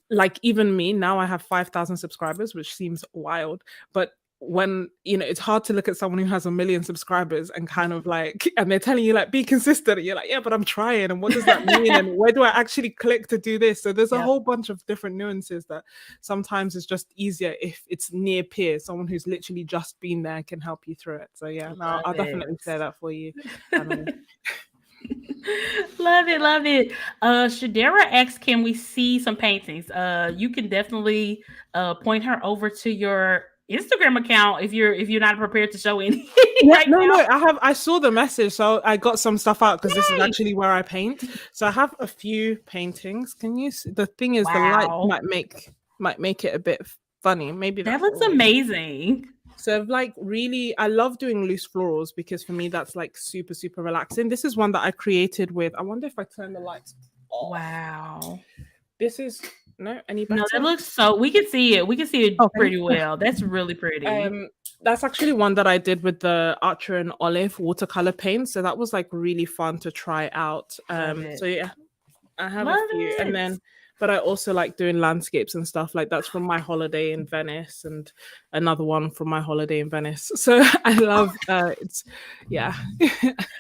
like even me now, I have 5,000 subscribers, which seems wild, but when it's hard to look at someone who has 1 million subscribers and kind of like, and they're telling you like be consistent, and you're like, yeah, but I'm trying, and what does that mean, and where do I actually click to do this? So there's a whole bunch of different nuances that sometimes it's just easier if it's near peers, someone who's literally just been there can help you through it. So yeah, no, I'll definitely share that for you. Love it. Shadera asks, can we see some paintings? You can definitely point her over to your Instagram account if you're not prepared to show anything right now. No, I saw the message, so I got some stuff out, because this is actually where I paint. So I have a few paintings. Can you see? The thing is, the light might make it a bit funny. Maybe that looks amazing. So like really, I love doing loose florals, because for me that's like super, super relaxing. This is one that I created with, I wonder if I turn the lights off. Wow. This is any better? No, that looks so, we can see it. We can see it pretty well. That's really pretty. That's actually one that I did with the Archer and Olive watercolor paint. So that was like really fun to try out. So yeah, I have a few. And then but I also like doing landscapes and stuff. Like that's from my holiday in Venice, and another one from my holiday in Venice. So I love it's yeah.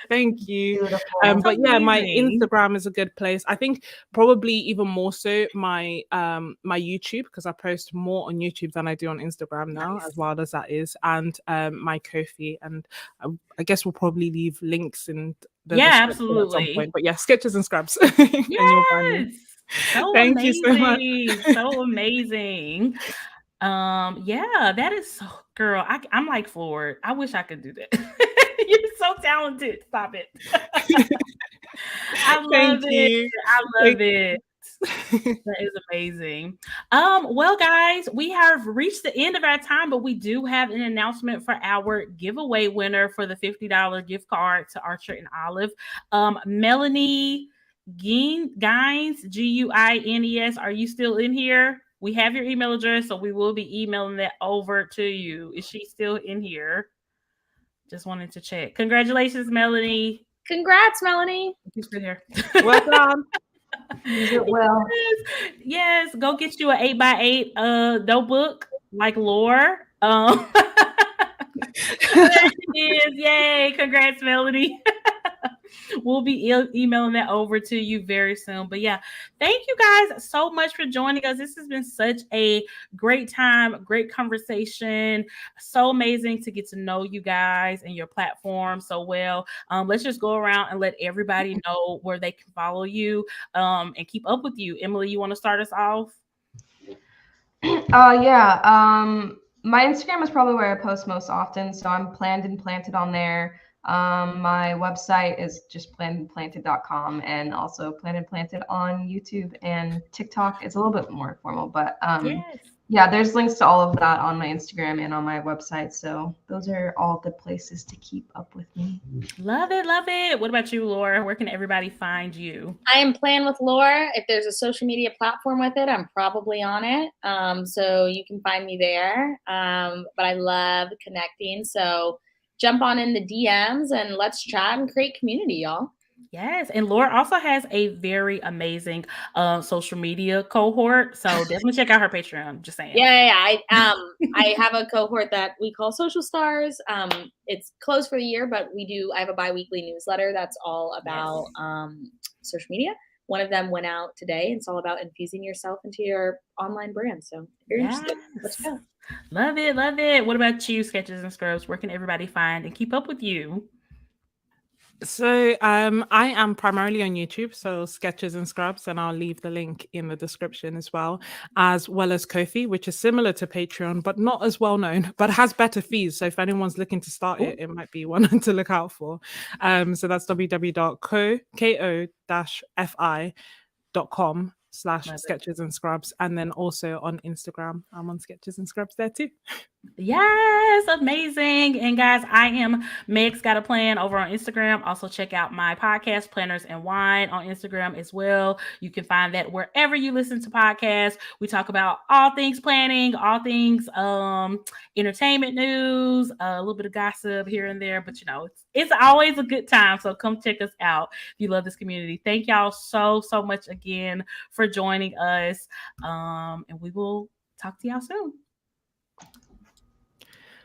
Thank you. Beautiful. But yeah, my Amazing. Instagram is a good place. I think probably even more so my my YouTube, because I post more on YouTube than I do on Instagram now, Nice. as wild as that is, and my Ko-fi, and I guess we'll probably leave links in the Yeah, description at some absolutely. point. But yeah, Sketches and Scrubs, and you'll find me. Yes. So Thank you so much. amazing. So amazing. Yeah, that is so, girl. I'm like floored. I wish I could do that. You're so talented. Stop it. I love Thank it. you. I love it. That is amazing. Well, guys, we have reached the end of our time, but we do have an announcement for our giveaway winner for the $50 gift card to Archer and Olive. Melanie Gines, Guines. Are you still in here? We have your email address, so we will be emailing that over to you. Is she still in here? Just wanted to check. Congratulations, Melanie. Congrats, Melanie. She's still here. Well done. Use it well. Yes, go get you an 8x8 notebook like Lore. There she is. Yay. Congrats, Melody. We'll be emailing that over to you very soon. But yeah, thank you guys so much for joining us. This has been such a great time, great conversation. So amazing to get to know you guys and your platform so well. Let's just go around and let everybody know where they can follow you and keep up with you. Emily, you want to start us off? Yeah. My Instagram is probably where I post most often, so I'm Planned and Planted on there. My website is just plannedandplanted.com, and also Planned and Planted on YouTube and TikTok. It's a little bit more informal, but Yes. yeah, there's links to all of that on my Instagram and on my website. So those are all good places to keep up with me. Love it. Love it. What about you, Laura? Where can everybody find you? I am playing with Laura. If there's a social media platform with it, I'm probably on it. So you can find me there. But I love connecting. So jump on in the DMs and let's chat and create community, y'all. Yes, and Laura also has a very amazing social media cohort. So definitely check out her Patreon. Just saying. Yeah. I have a cohort that we call Social Stars. It's closed for the year, but I have a bi-weekly newsletter that's all about social media. One of them went out today. It's all about infusing yourself into your online brand. So if you're interested, let's go. Love it. Love it. What about you, Sketches and Scrubs? Where can everybody find and keep up with you? So I am primarily on YouTube, so Sketches and Scrubs, and I'll leave the link in the description as well as Ko-fi, which is similar to Patreon, but not as well known, but has better fees. So if anyone's looking to start it, it might be one to look out for. So that's www.ko-fi.com/Sketches and Scrubs, and then also on Instagram, I'm on Sketches and Scrubs there too. Yes, amazing. And guys, I am Meg's Got a Plan over on Instagram. Also check out my podcast, Planners and Wine, on Instagram as well. You can find that wherever you listen to podcasts. We talk about all things planning, all things entertainment news, a little bit of gossip here and there, but it's always a good time. So come check us out if you love this community. Thank y'all so much again for joining us. And we will talk to y'all soon.